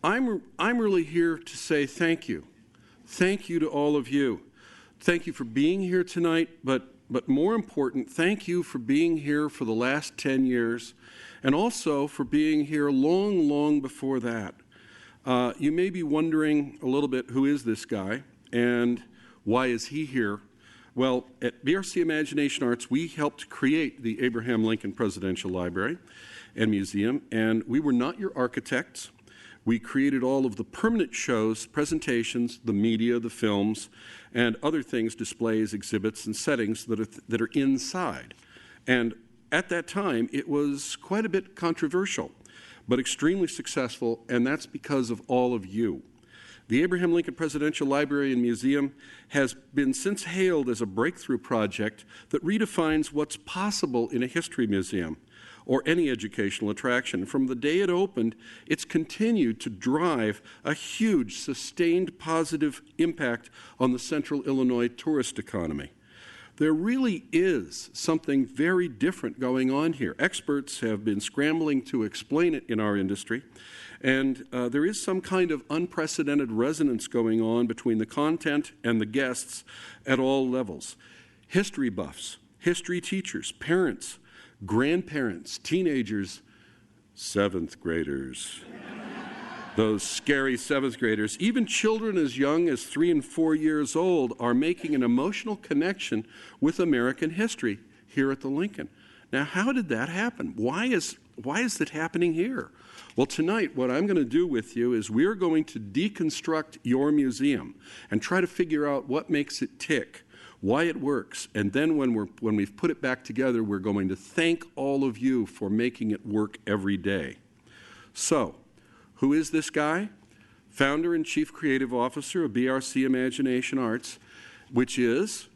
I'm really here to say thank you. Thank you to all of you. Thank you for being here tonight, but more important, thank you for being here for the last 10 years, and also for being here long, long before that. You may be wondering a little bit, who is this guy, and why is he here? Well, at BRC Imagination Arts, we helped create the Abraham Lincoln Presidential Library and Museum, and we were not your architects. We created all of the permanent shows, presentations, the media, the films, and other things, displays, exhibits, and settings that are inside. And at that time, it was quite a bit controversial, but extremely successful, and that's because of all of you. The Abraham Lincoln Presidential Library and Museum has been since hailed as a breakthrough project that redefines what's possible in a history museum or any educational attraction. From the day it opened, it's continued to drive a huge, sustained positive impact on the Central Illinois tourist economy. There really is something very different going on here. Experts have been scrambling to explain it in our industry, and there is some kind of unprecedented resonance going on between the content and the guests at all levels. History buffs, history teachers, parents, grandparents, teenagers, seventh graders, those scary seventh graders, even children as young as 3 and 4 years old are making an emotional connection with American history here at the Lincoln. Now, how did that happen? Why is it happening here? Well, tonight, what I'm going to do with you is we're going to deconstruct your museum and try to figure out what makes it tick, why it works, and then when we've put it back together, we're going to thank all of you for making it work every day. So, who is this guy? Founder and Chief Creative Officer of BRC Imagination Arts, which is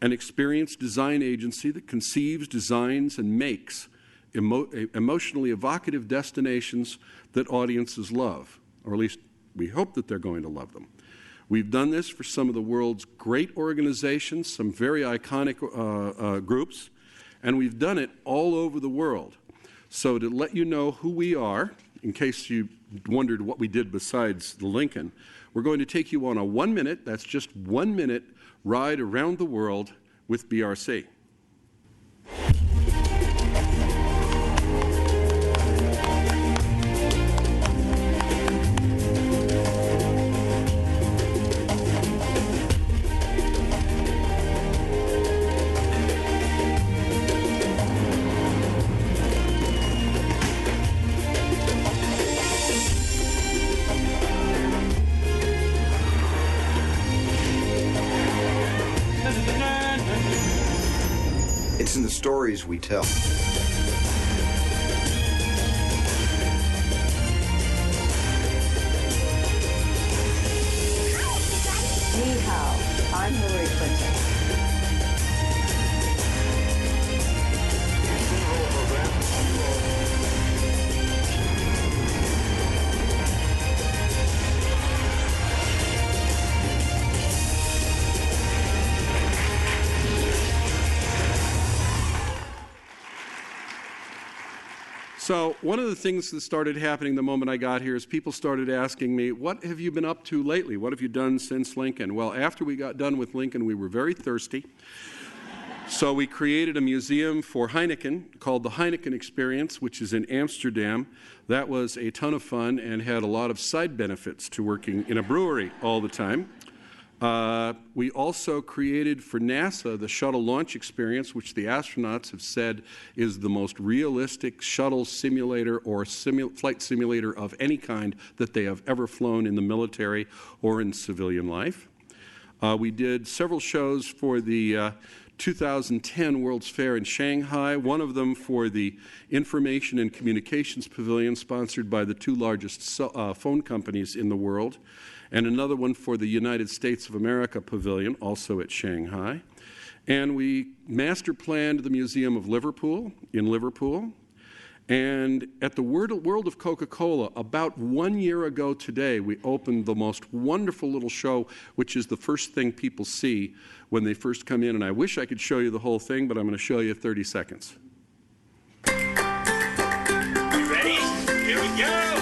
an experienced design agency that conceives, designs, and makes emotionally evocative destinations that audiences love, or at least we hope that they're going to love them. We've done this for some of the world's great organizations, some very iconic groups, and we've done it all over the world. So to let you know who we are, in case you wondered what we did besides the Lincoln, we're going to take you on a 1 minute, that's just 1 minute, ride around the world with BRC. It's in the stories we tell. Ni hao, I'm Hillary Clinton. So one of the things that started happening the moment I got here is people started asking me, what have you been up to lately? What have you done since Lincoln? Well, after we got done with Lincoln, we were very thirsty. So we created a museum for Heineken called the Heineken Experience, which is in Amsterdam. That was a ton of fun and had a lot of side benefits to working in a brewery all the time. We also created for NASA the shuttle launch experience, which the astronauts have said is the most realistic shuttle simulator or flight simulator of any kind that they have ever flown in the military or in civilian life. We did several shows for the 2010 World's Fair in Shanghai, one of them for the Information and Communications Pavilion sponsored by the 2 largest phone companies in the world, and another one for the United States of America Pavilion, also at Shanghai. And we master planned the Museum of Liverpool in Liverpool. And at the World of Coca-Cola, about 1 year ago today, we opened the most wonderful little show, which is the first thing people see when they first come in. And I wish I could show you the whole thing, but I'm going to show you 30 seconds. Ready? Here we go!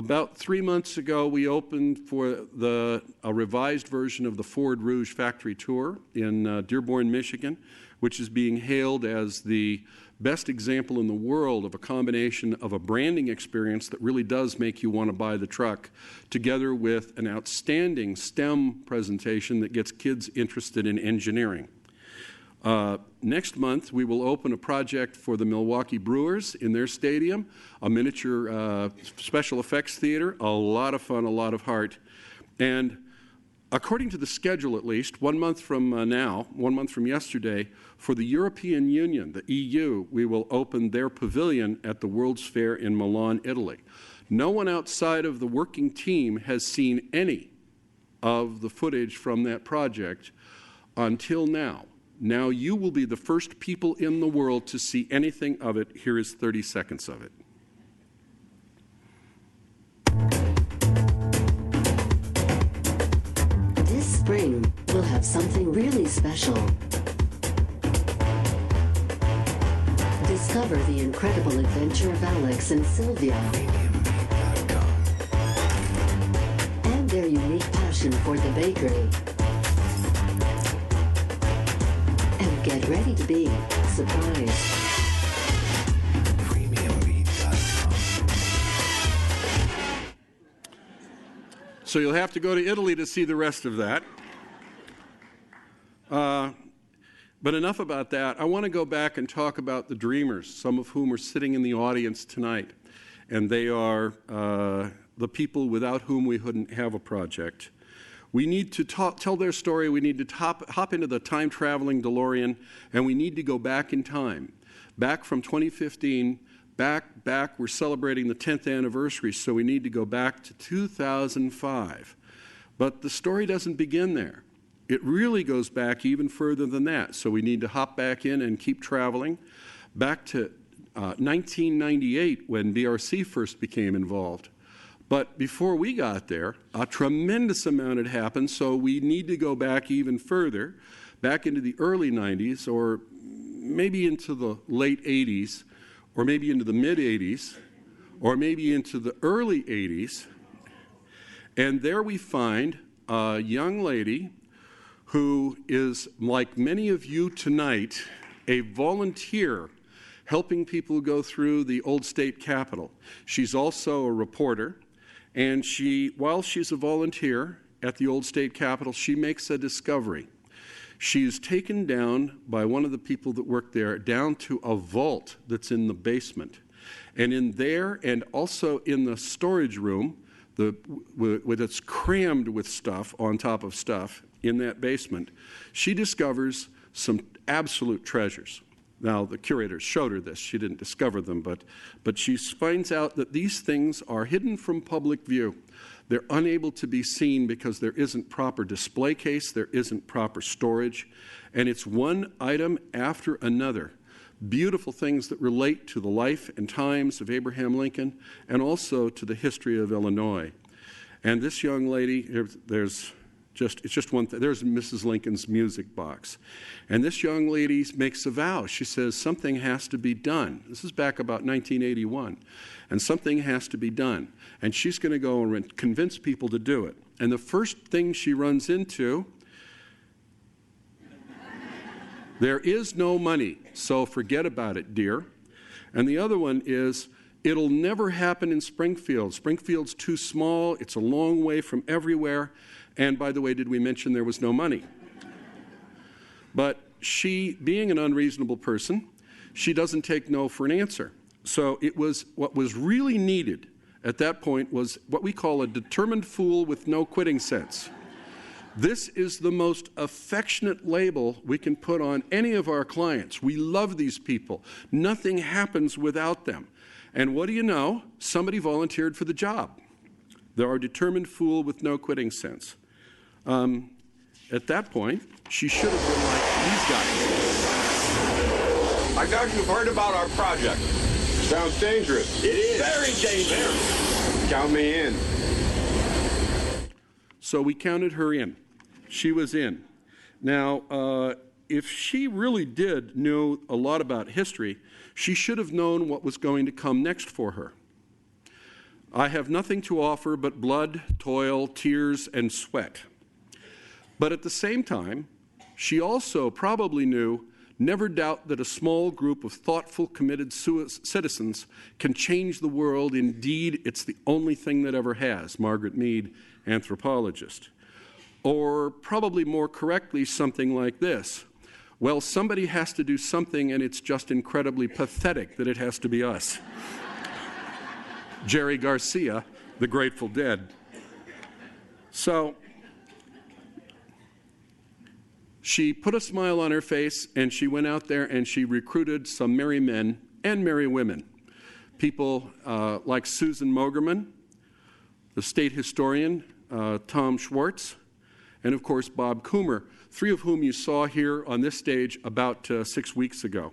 About 3 months ago, we opened for a revised version of the Ford Rouge factory tour in Dearborn, Michigan, which is being hailed as the best example in the world of a combination of a branding experience that really does make you want to buy the truck, together with an outstanding STEM presentation that gets kids interested in engineering. Next month, we will open a project for the Milwaukee Brewers in their stadium, a miniature special effects theater, a lot of fun, a lot of heart. And according to the schedule at least, 1 month from now, 1 month from yesterday, for the European Union, the EU, we will open their pavilion at the World's Fair in Milan, Italy. No one outside of the working team has seen any of the footage from that project until now. Now you will be the first people in the world to see anything of it. Here is 30 seconds of it. This spring, we'll have something really special. Discover the incredible adventure of Alex and Sylvia and their unique passion for the bakery. And get ready to be surprised. So you'll have to go to Italy to see the rest of that. But enough about that. I want to go back and talk about the dreamers, some of whom are sitting in the audience tonight. And they are the people without whom we wouldn't have a project. We need to tell their story. We need to hop into the time-traveling DeLorean, and we need to go back in time. Back from 2015, back, we're celebrating the 10th anniversary, so we need to go back to 2005. But the story doesn't begin there. It really goes back even further than that, so we need to hop back in and keep traveling. Back to 1998, when BRC first became involved. But before we got there, a tremendous amount had happened, so we need to go back even further, back into the early 90s, or maybe into the late 80s, or maybe into the mid-80s, or maybe into the early 80s. And there we find a young lady who is, like many of you tonight, a volunteer helping people go through the old state capitol. She's also a reporter. And while she's a volunteer at the old state capitol, she makes a discovery. She's taken down by one of the people that work there down to a vault that's in the basement. And in there, and also in the storage room, it's crammed with stuff on top of stuff in that basement, she discovers some absolute treasures. Now, the curators showed her this. She didn't discover them, but she finds out that these things are hidden from public view. They're unable to be seen because there isn't proper display case, there isn't proper storage, and it's one item after another. Beautiful things that relate to the life and times of Abraham Lincoln and also to the history of Illinois. And this young lady, it's just one thing. There's Mrs. Lincoln's music box. And this young lady makes a vow. She says something has to be done. This is back about 1981. And something has to be done. And she's going to go and convince people to do it. And the first thing she runs into, there is no money, so forget about it, dear. And the other one is, it'll never happen in Springfield. Springfield's too small. It's a long way from everywhere. And by the way, did we mention there was no money? But she, being an unreasonable person, she doesn't take no for an answer. So what was really needed at that point was what we call a determined fool with no quitting sense. This is the most affectionate label we can put on any of our clients. We love these people. Nothing happens without them. And what do you know? Somebody volunteered for the job. They're a determined fool with no quitting sense. At that point, she should have been like these guys. I doubt you've heard about our project. Sounds dangerous. It is. Very dangerous. Count me in. So we counted her in. She was in. Now, if she really did know a lot about history, she should have known what was going to come next for her. I have nothing to offer but blood, toil, tears, and sweat. But at the same time, she also probably knew, never doubt that a small group of thoughtful, committed citizens can change the world. Indeed, it's the only thing that ever has. Margaret Mead, anthropologist. Or probably more correctly, something like this. Well, somebody has to do something, and it's just incredibly pathetic that it has to be us. Jerry Garcia, the Grateful Dead. So she put a smile on her face, and she went out there and she recruited some merry men and merry women. People like Susan Mogerman, the state historian, Tom Schwartz, and of course Bob Coomer, three of whom you saw here on this stage about 6 weeks ago.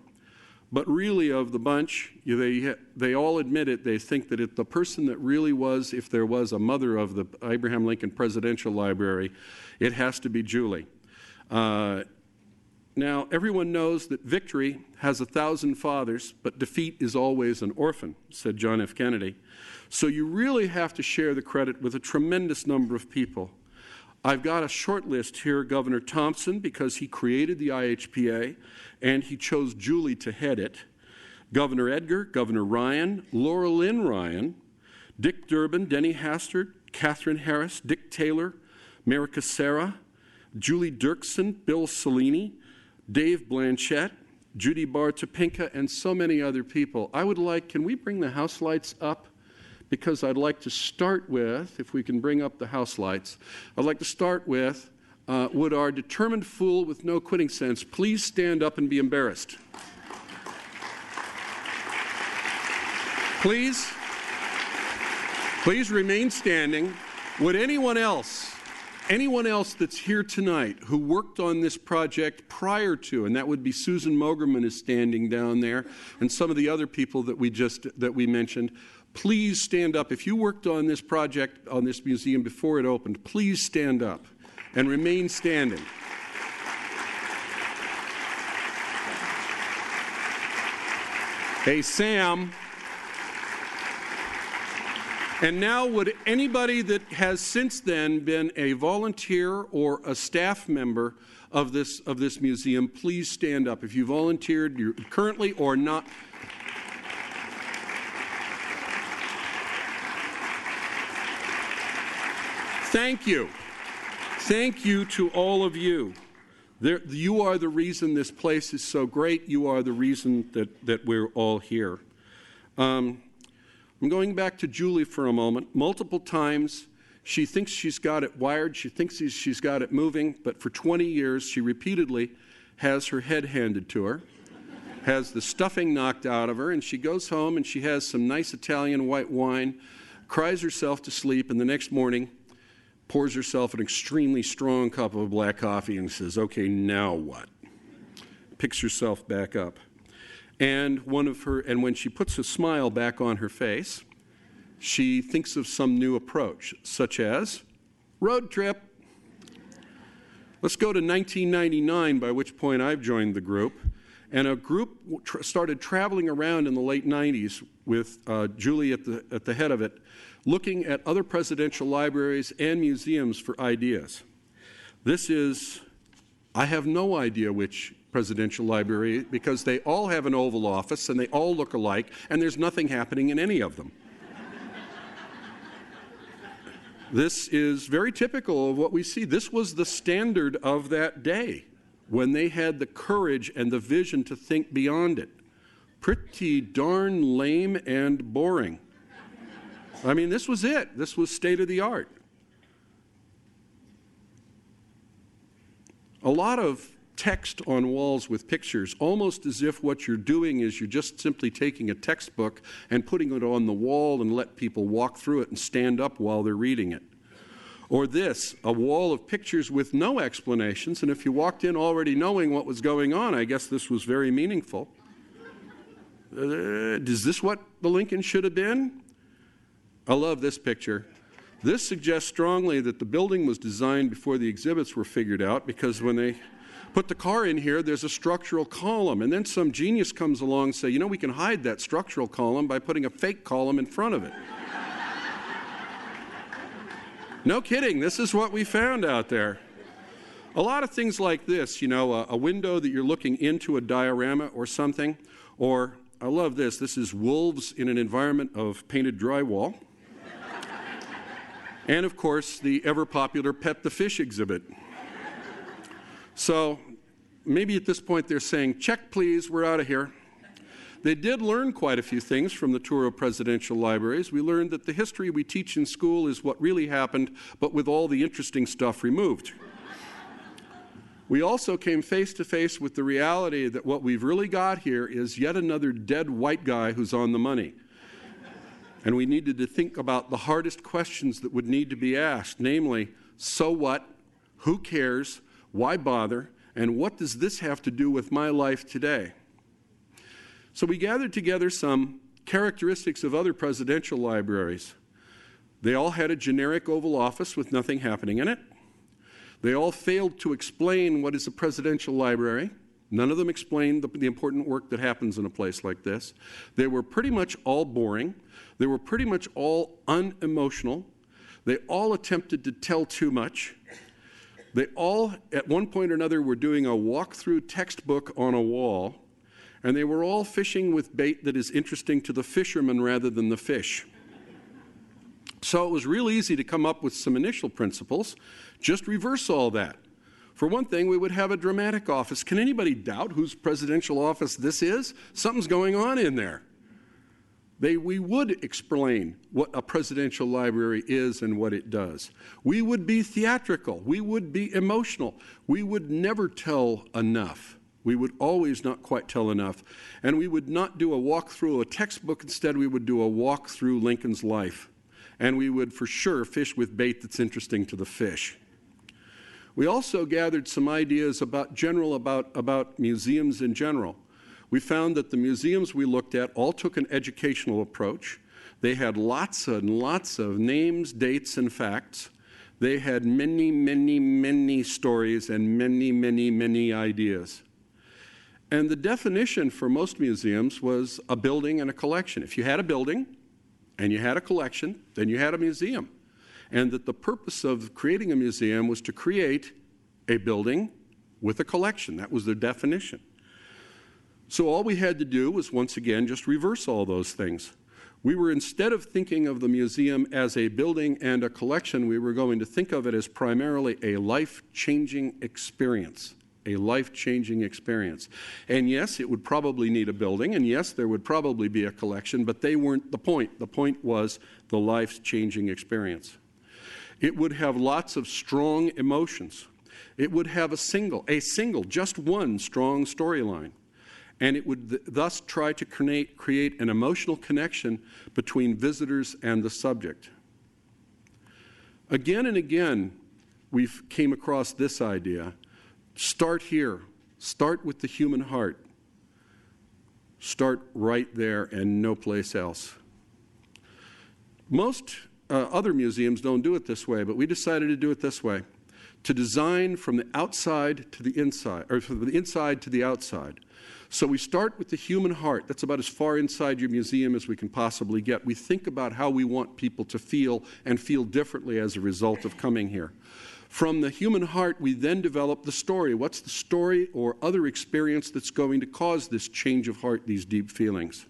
But really, of the bunch, they all admit it. They think that the person that really was, if there was a mother of the Abraham Lincoln Presidential Library, it has to be Julie. Now, everyone knows that victory has 1,000 fathers, but defeat is always an orphan, said John F. Kennedy. So you really have to share the credit with a tremendous number of people. I've got a short list here. Governor Thompson, because he created the IHPA, and he chose Julie to head it. Governor Edgar, Governor Ryan, Laura Lynn Ryan, Dick Durbin, Denny Hastert, Catherine Harris, Dick Taylor, Marika Serra, Julie Dirksen, Bill Cellini, Dave Blanchett, Judy Barr Topinka, and so many other people. Can we bring the house lights up? Because I'd like to start with, if we can bring up the house lights, I'd like to start with, would our determined fool with no quitting sense please stand up and be embarrassed? Please remain standing. Would anyone else that's here tonight who worked on this project prior to, and that would be Susan Mogerman is standing down there, and some of the other people that we mentioned, please stand up. If you worked on this project, on this museum before it opened, please stand up and remain standing. Hey, Sam. And now, would anybody that has since then been a volunteer or a staff member of this museum, please stand up. If you volunteered currently or not. Thank you. Thank you to all of you. You are the reason this place is so great. You are the reason that we're all here. I'm going back to Julie for a moment. Multiple times, she thinks she's got it wired. She thinks she's got it moving. But for 20 years, she repeatedly has her head handed to her, has the stuffing knocked out of her, and she goes home and she has some nice Italian white wine, cries herself to sleep, and the next morning pours herself an extremely strong cup of black coffee and says, okay, now what? Picks herself back up. And when she puts a smile back on her face, she thinks of some new approach, such as road trip. Let's go to 1999, by which point I've joined the group. And a group started traveling around in the late 90s with Julie at the head of it, looking at other presidential libraries and museums for ideas. I have no idea which presidential library, because they all have an Oval Office and they all look alike, and there's nothing happening in any of them. This is very typical of what we see. This was the standard of that day, when they had the courage and the vision to think beyond it. Pretty darn lame and boring. I mean, this was it. This was state of the art. A lot of text on walls with pictures, almost as if what you're doing is you're just simply taking a textbook and putting it on the wall and let people walk through it and stand up while they're reading it. Or this, a wall of pictures with no explanations, and if you walked in already knowing what was going on, I guess this was very meaningful. Is this what the Lincoln should have been? I love this picture. This suggests strongly that the building was designed before the exhibits were figured out, because when they put the car in here, there's a structural column, and then some genius comes along and says, we can hide that structural column by putting a fake column in front of it. No kidding, this is what we found out there. A lot of things like this, you know, a window that you're looking into a diorama or something, or, I love this, this is wolves in an environment of painted drywall. And of course, the ever-popular Pet the Fish exhibit. So, maybe at this point they're saying, check please, we're out of here. They did learn quite a few things from the tour of presidential libraries. We learned that the history we teach in school is what really happened, but with all the interesting stuff removed. We also came face to face with the reality that what we've really got here is yet another dead white guy who's on the money. And we needed to think about the hardest questions that would need to be asked, namely, so what, who cares, why bother, and what does this have to do with my life today? So we gathered together some characteristics of other presidential libraries. They all had a generic Oval Office with nothing happening in it. They all failed to explain what is a presidential library. None of them explained the important work that happens in a place like this. They were pretty much all boring. They were pretty much all unemotional. They all attempted to tell too much. They all, at one point or another, were doing a walk-through textbook on a wall, and they were all fishing with bait that is interesting to the fisherman rather than the fish. So it was real easy to come up with some initial principles. Just reverse all that. For one thing, we would have a dramatic office. Can anybody doubt whose presidential office this is? Something's going on in there. We would explain what a presidential library is and what it does. We would be theatrical. We would be emotional. We would never tell enough. We would always not quite tell enough. And we would not do a walk through a textbook. Instead, we would do a walk through Lincoln's life. And we would for sure fish with bait that's interesting to the fish. We also gathered some ideas about museums in general. We found that the museums we looked at all took an educational approach. They had lots and lots of names, dates, and facts. They had many, many, many stories and many, many, many ideas. And the definition for most museums was a building and a collection. If you had a building and you had a collection, then you had a museum. And that the purpose of creating a museum was to create a building with a collection. That was their definition. So all we had to do was, once again, just reverse all those things. We were, instead of thinking of the museum as a building and a collection, we were going to think of it as primarily a life-changing experience. A life-changing experience. And yes, it would probably need a building, and yes, there would probably be a collection, but they weren't the point. The point was the life-changing experience. It would have lots of strong emotions. It would have a single, just one strong storyline. And it would thus try to create an emotional connection between visitors and the subject. Again and again, we came across this idea. Start here. Start with the human heart. Start right there and no place else. Most other museums don't do it this way, but we decided to do it this way. To design from the outside to the inside, or from the inside to the outside. So we start with the human heart. That's about as far inside your museum as we can possibly get. We think about how we want people to feel and feel differently as a result of coming here. From the human heart, we then develop the story. What's the story or other experience that's going to cause this change of heart, these deep feelings?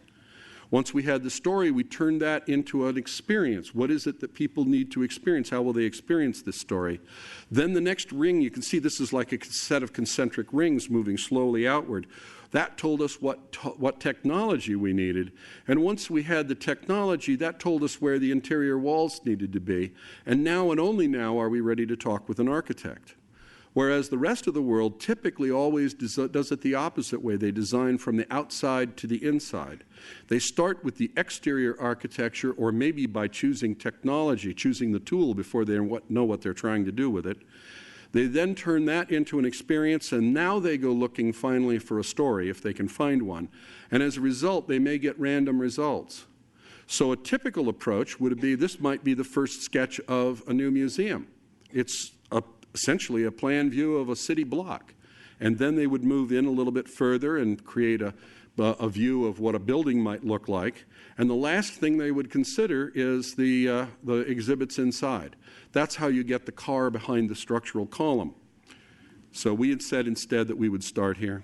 Once we had the story, we turned that into an experience. What is it that people need to experience? How will they experience this story? Then the next ring, you can see this is like a set of concentric rings moving slowly outward. That told us what technology we needed. And once we had the technology, that told us where the interior walls needed to be. And now and only now are we ready to talk with an architect. Whereas the rest of the world typically always does it the opposite way. They design from the outside to the inside. They start with the exterior architecture, or maybe by choosing technology, choosing the tool before they know what they're trying to do with it. They then turn that into an experience, and now they go looking finally for a story, if they can find one. And as a result, they may get random results. So a typical approach would be, this might be the first sketch of a new museum. It's essentially a plan view of a city block. And then they would move in a little bit further and create a a view of what a building might look like. And the last thing they would consider is the exhibits inside. That's how you get the car behind the structural column. So we had said instead that we would start here.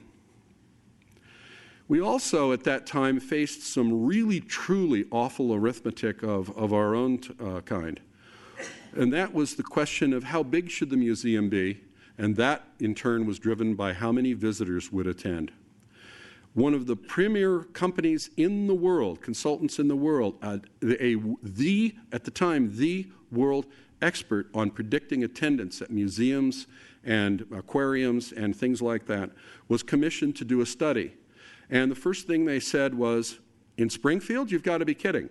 We also, at that time, faced some really, truly awful arithmetic of our own kind. And that was the question of how big should the museum be, and that, in turn, was driven by how many visitors would attend. One of the premier companies in the world, consultants in the world, at the time, the world expert on predicting attendance at museums and aquariums and things like that, was commissioned to do a study. And the first thing they said was, in Springfield, you've got to be kidding.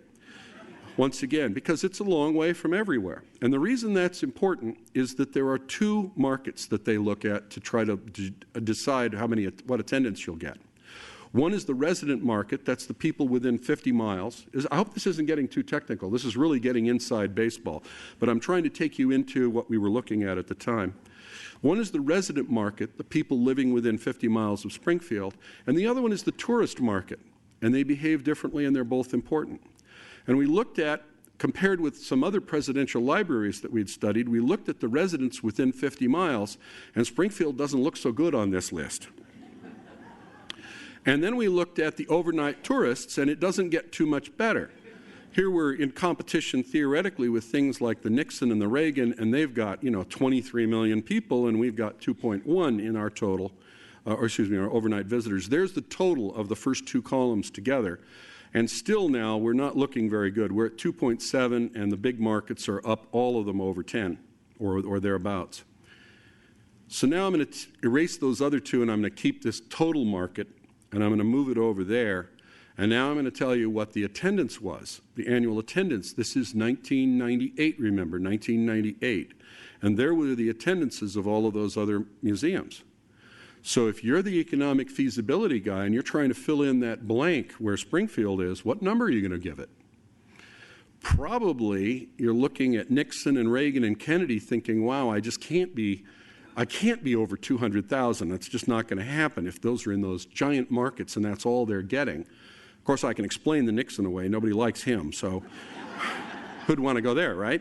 Once again, because it's a long way from everywhere. And the reason that's important is that there are two markets that they look at to try to decide what attendance you'll get. One is the resident market, that's the people within 50 miles. I hope this isn't getting too technical. This is really getting inside baseball. But I'm trying to take you into what we were looking at the time. One is the resident market, the people living within 50 miles of Springfield. And the other one is the tourist market. And they behave differently, and they're both important. And we looked at, compared with some other presidential libraries that we'd studied, we looked at the residents within 50 miles, and Springfield doesn't look so good on this list. And then we looked at the overnight tourists, and it doesn't get too much better. Here we're in competition theoretically with things like the Nixon and the Reagan, and they've got, 23 million people, and we've got 2.1 in our total, our overnight visitors. There's the total of the first two columns together. And still now, we're not looking very good. We're at 2.7, and the big markets are up, all of them over 10 or thereabouts. So now I'm going to erase those other two, and I'm going to keep this total market, and I'm going to move it over there. And now I'm going to tell you what the attendance was, the annual attendance. This is 1998, remember, 1998. And there were the attendances of all of those other museums. So if you're the economic feasibility guy and you're trying to fill in that blank where Springfield is, what number are you going to give it? Probably you're looking at Nixon and Reagan and Kennedy thinking, wow, I can't be over 200,000. That's just not going to happen if those are in those giant markets and that's all they're getting. Of course, I can explain the Nixon away. Nobody likes him, so who'd want to go there, right?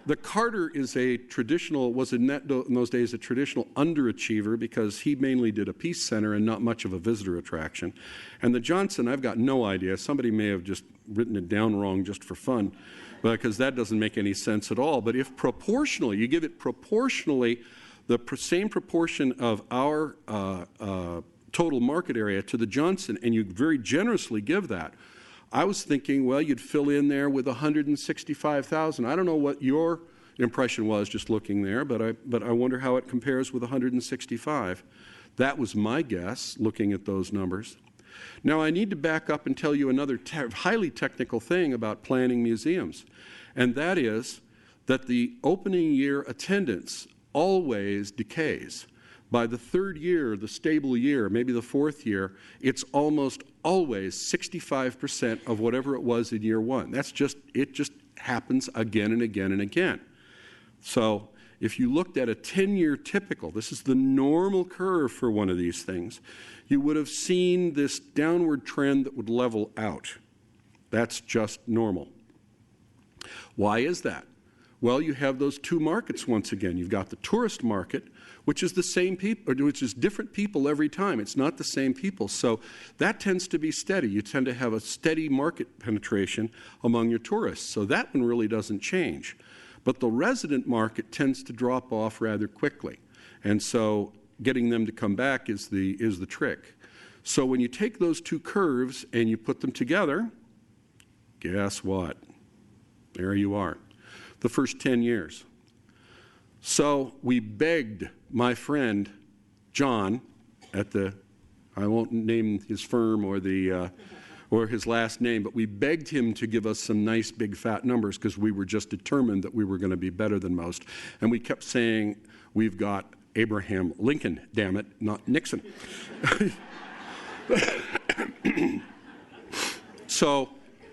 The Carter is was in those days a traditional underachiever because he mainly did a peace center and not much of a visitor attraction. And the Johnson, I've got no idea. Somebody may have just written it down wrong just for fun, because that doesn't make any sense at all. But if proportionally, you give it proportionally the same proportion of our total market area to the Johnson, and you very generously give that, I was thinking, well, you'd fill in there with 165,000. I don't know what your impression was just looking there, but I wonder how it compares with 165. That was my guess, looking at those numbers. Now, I need to back up and tell you another highly technical thing about planning museums, and that is that the opening year attendance always decays. By the third year, the stable year, maybe the fourth year, it's almost always 65% of whatever it was in year one. It just happens again and again and again. So if you looked at a 10-year typical, this is the normal curve for one of these things, you would have seen this downward trend that would level out. That's just normal. Why is that? Well, you have those two markets once again. You've got the tourist market, which is the same people, or which is different people every time. It's not the same people. So that tends to be steady. You tend to have a steady market penetration among your tourists. So that one really doesn't change. But the resident market tends to drop off rather quickly. And so getting them to come back is the trick. So when you take those two curves and you put them together, guess what? There you are. The first 10 years. So we begged my friend John at I won't name his firm or his last name, but we begged him to give us some nice big fat numbers because we were just determined that we were going to be better than most. And we kept saying, we've got Abraham Lincoln, damn it, not Nixon. So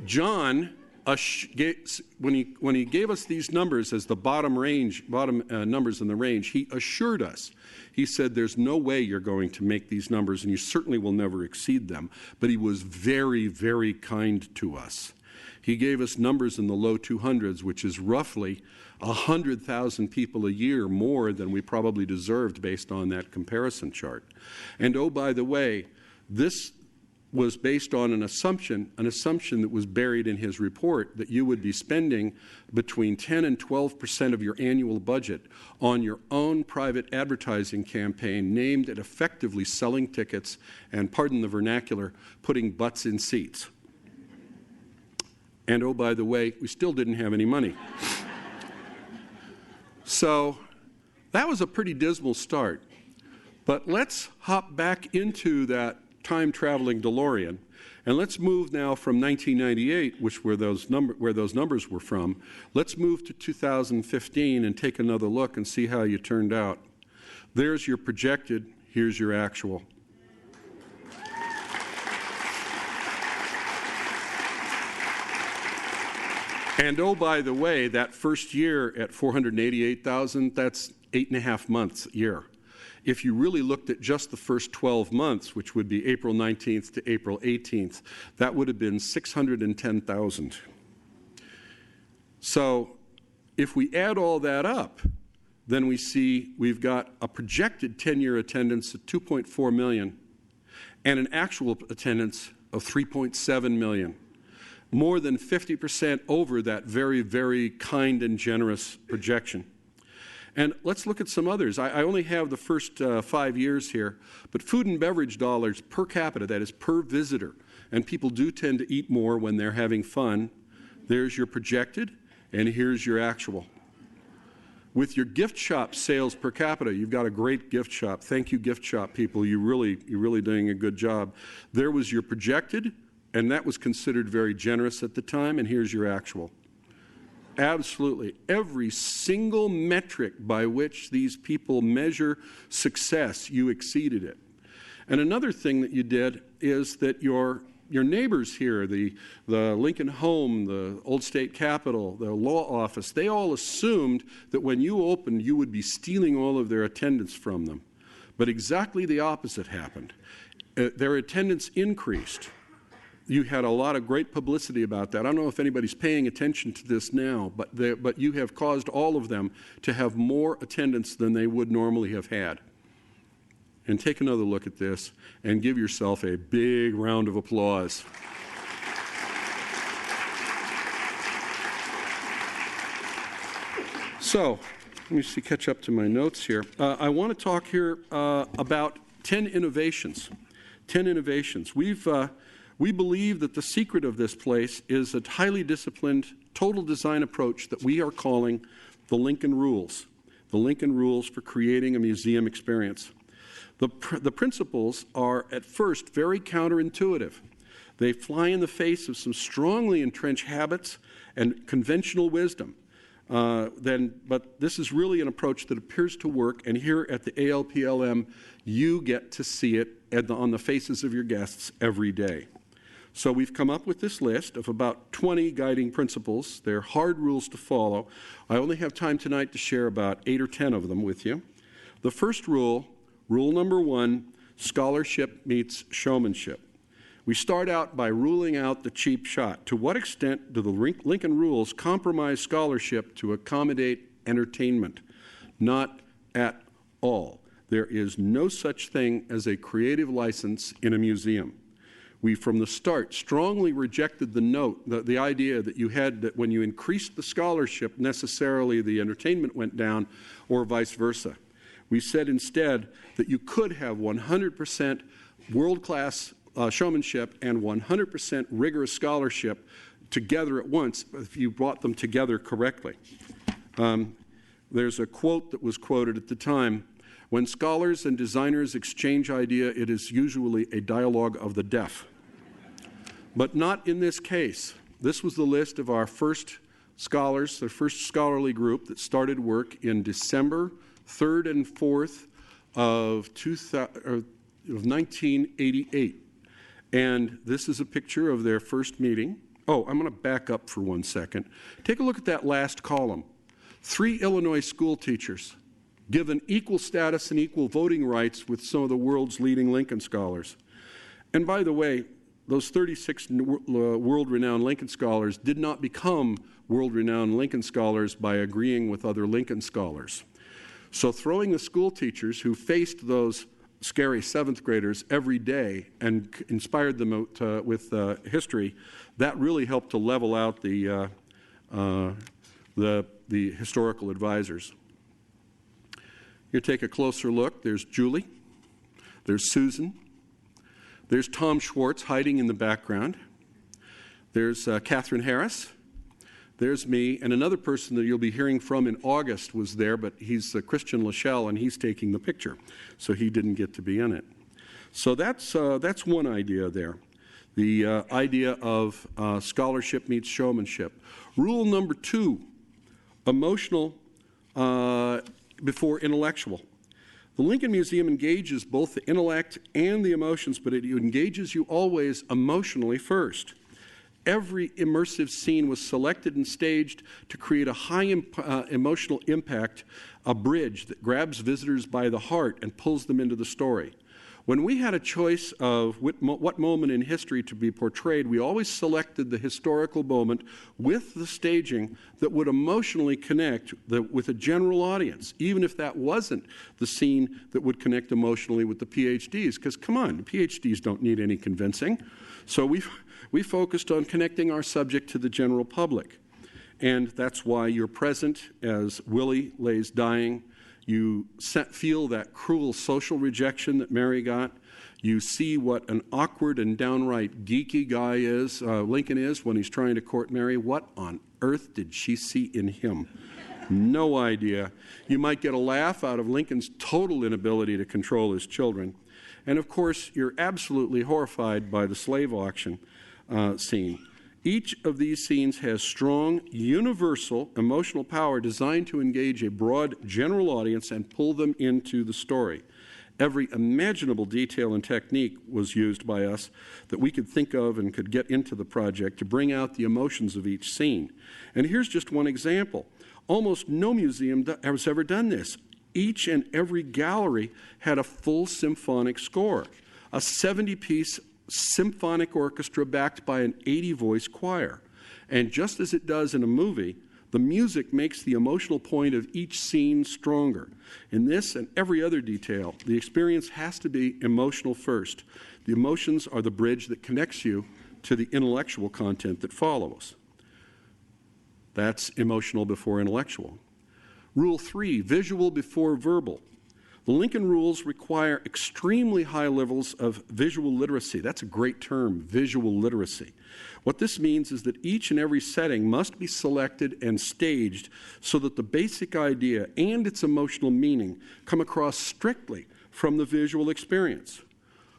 John when he gave us these numbers as the bottom numbers in the range, he assured us. He said, there's no way you're going to make these numbers, and you certainly will never exceed them. But he was very, very kind to us. He gave us numbers in the low 200s, which is roughly 100,000 people a year more than we probably deserved based on that comparison chart. And oh, by the way, this was based on an assumption that was buried in his report, that you would be spending between 10 and 12% of your annual budget on your own private advertising campaign aimed at effectively selling tickets and, pardon the vernacular, putting butts in seats. And oh, by the way, we still didn't have any money. So that was a pretty dismal start. But let's hop back into that time-traveling DeLorean, and let's move now from 1998, where those numbers were from. Let's move to 2015 and take another look and see how you turned out. There's your projected, here's your actual. And oh, by the way, that first year at 488,000, that's 8.5 months a year. If you really looked at just the first 12 months, which would be April 19th to April 18th, that would have been 610,000. So if we add all that up, then we see we've got a projected 10-year attendance of 2.4 million and an actual attendance of 3.7 million. More than 50% over that very, very kind and generous projection. And let's look at some others. I only have the first 5 years here, but food and beverage dollars per capita, that is per visitor, and people do tend to eat more when they're having fun. There's your projected, and here's your actual. With your gift shop sales per capita, you've got a great gift shop. Thank you, gift shop people. You're really doing a good job. There was your projected, and that was considered very generous at the time, and here's your actual. Absolutely. Every single metric by which these people measure success, you exceeded it. And another thing that you did is that your neighbors here, the Lincoln Home, the Old State Capitol, the law office, they all assumed that when you opened, you would be stealing all of their attendance from them. But exactly the opposite happened. Their attendance increased. You had a lot of great publicity about that. I don't know if anybody's paying attention to this now, but you have caused all of them to have more attendance than they would normally have had. And take another look at this and give yourself a big round of applause. So, let me catch up to my notes here. I want to talk here about 10 innovations. 10 innovations. We believe that the secret of this place is a highly disciplined, total design approach that we are calling the Lincoln Rules. The Lincoln Rules for creating a museum experience. The principles are, at first, very counterintuitive. They fly in the face of some strongly entrenched habits and conventional wisdom. But this is really an approach that appears to work, and here at the ALPLM, you get to see it on the faces of your guests every day. So we've come up with this list of about 20 guiding principles. They're hard rules to follow. I only have time tonight to share about 8 or 10 of them with you. The first rule, rule number 1, scholarship meets showmanship. We start out by ruling out the cheap shot. To what extent do the Lincoln Rules compromise scholarship to accommodate entertainment? Not at all. There is no such thing as a creative license in a museum. We, from the start, strongly rejected the idea that you had that when you increased the scholarship, necessarily the entertainment went down, or vice versa. We said instead that you could have 100% world-class showmanship and 100% rigorous scholarship together at once if you brought them together correctly. There's a quote that was quoted at the time: "When scholars and designers exchange idea, it is usually a dialogue of the deaf." But not in this case. This was the list of our first scholars, the first scholarly group that started work in December 3rd and 4th of 1988. And this is a picture of their first meeting. Oh, I'm going to back up for 1 second. Take a look at that last column. 3 Illinois school teachers given equal status and equal voting rights with some of the world's leading Lincoln scholars. And by the way, those 36 world-renowned Lincoln scholars did not become world-renowned Lincoln scholars by agreeing with other Lincoln scholars. So throwing the school teachers who faced those scary 7th graders every day and inspired them with history, that really helped to level out the historical advisors. You take a closer look. There's Julie. There's Susan. There's Tom Schwartz hiding in the background. There's Catherine Harris. There's me, and another person that you'll be hearing from in August was there, but he's Christian Lachelle, and he's taking the picture, so he didn't get to be in it. So that's one idea there, the idea of scholarship meets showmanship. Rule number 2, emotional before intellectual. The Lincoln Museum engages both the intellect and the emotions, but it engages you always emotionally first. Every immersive scene was selected and staged to create a high emotional impact, a bridge that grabs visitors by the heart and pulls them into the story. When we had a choice of what moment in history to be portrayed, we always selected the historical moment with the staging that would emotionally connect with a general audience, even if that wasn't the scene that would connect emotionally with the PhDs, because come on, the PhDs don't need any convincing. So we focused on connecting our subject to the general public. And that's why you're present as Willie lays dying. You feel that cruel social rejection that Mary got. You see what an awkward and downright geeky guy Lincoln is when he's trying to court Mary. What on earth did she see in him? No idea. You might get a laugh out of Lincoln's total inability to control his children. And of course, you're absolutely horrified by the slave auction scene. Each of these scenes has strong, universal emotional power designed to engage a broad general audience and pull them into the story. Every imaginable detail and technique was used by us that we could think of and could get into the project to bring out the emotions of each scene. And here's just one example. Almost no museum has ever done this. Each and every gallery had a full symphonic score, a 70-piece symphonic orchestra backed by an 80-voice choir. And just as it does in a movie, the music makes the emotional point of each scene stronger. In this and every other detail, the experience has to be emotional first. The emotions are the bridge that connects you to the intellectual content that follows. That's emotional before intellectual. Rule 3, visual before verbal. The Lincoln rules require extremely high levels of visual literacy. That's a great term, visual literacy. What this means is that each and every setting must be selected and staged so that the basic idea and its emotional meaning come across strictly from the visual experience.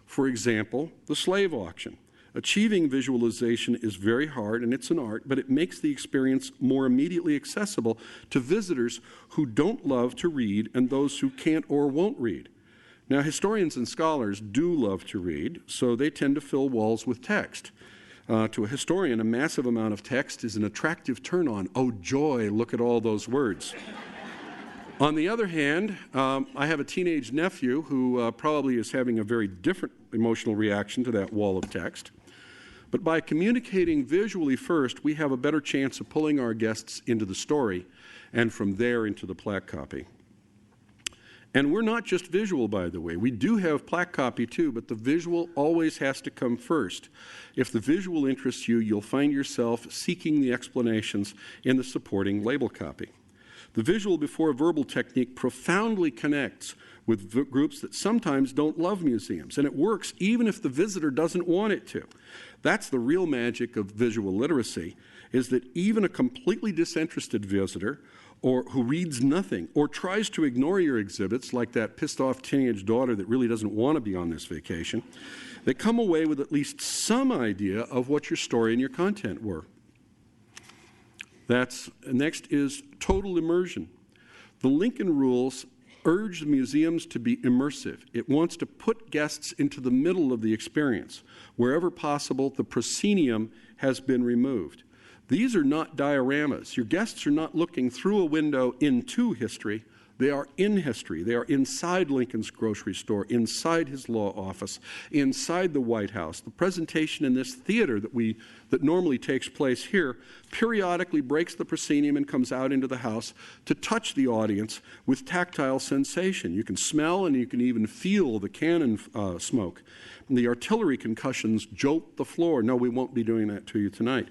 For example, the slave auction. Achieving visualization is very hard, and it's an art, but it makes the experience more immediately accessible to visitors who don't love to read and those who can't or won't read. Now, historians and scholars do love to read, so they tend to fill walls with text. To a historian, a massive amount of text is an attractive turn-on. Oh, joy, look at all those words. On the other hand, I have a teenage nephew who probably is having a very different emotional reaction to that wall of text. But by communicating visually first, we have a better chance of pulling our guests into the story and from there into the plaque copy. And we're not just visual, by the way. We do have plaque copy too, but the visual always has to come first. If the visual interests you, you'll find yourself seeking the explanations in the supporting label copy. The visual before verbal technique profoundly connects with groups that sometimes don't love museums, and it works even if the visitor doesn't want it to. That's the real magic of visual literacy, is that even a completely disinterested visitor or who reads nothing or tries to ignore your exhibits, like that pissed-off teenage daughter that really doesn't want to be on this vacation, they come away with at least some idea of what your story and your content were. Next is total immersion. The Lincoln rules urged museums to be immersive. It wants to put guests into the middle of the experience. Wherever possible, the proscenium has been removed. These are not dioramas. Your guests are not looking through a window into history. They are in history. They are inside Lincoln's grocery store, inside his law office, inside the White House. The presentation in this theater that normally takes place here periodically breaks the proscenium and comes out into the house to touch the audience with tactile sensation. You can smell and you can even feel the cannon smoke. And the artillery concussions jolt the floor. No, we won't be doing that to you tonight.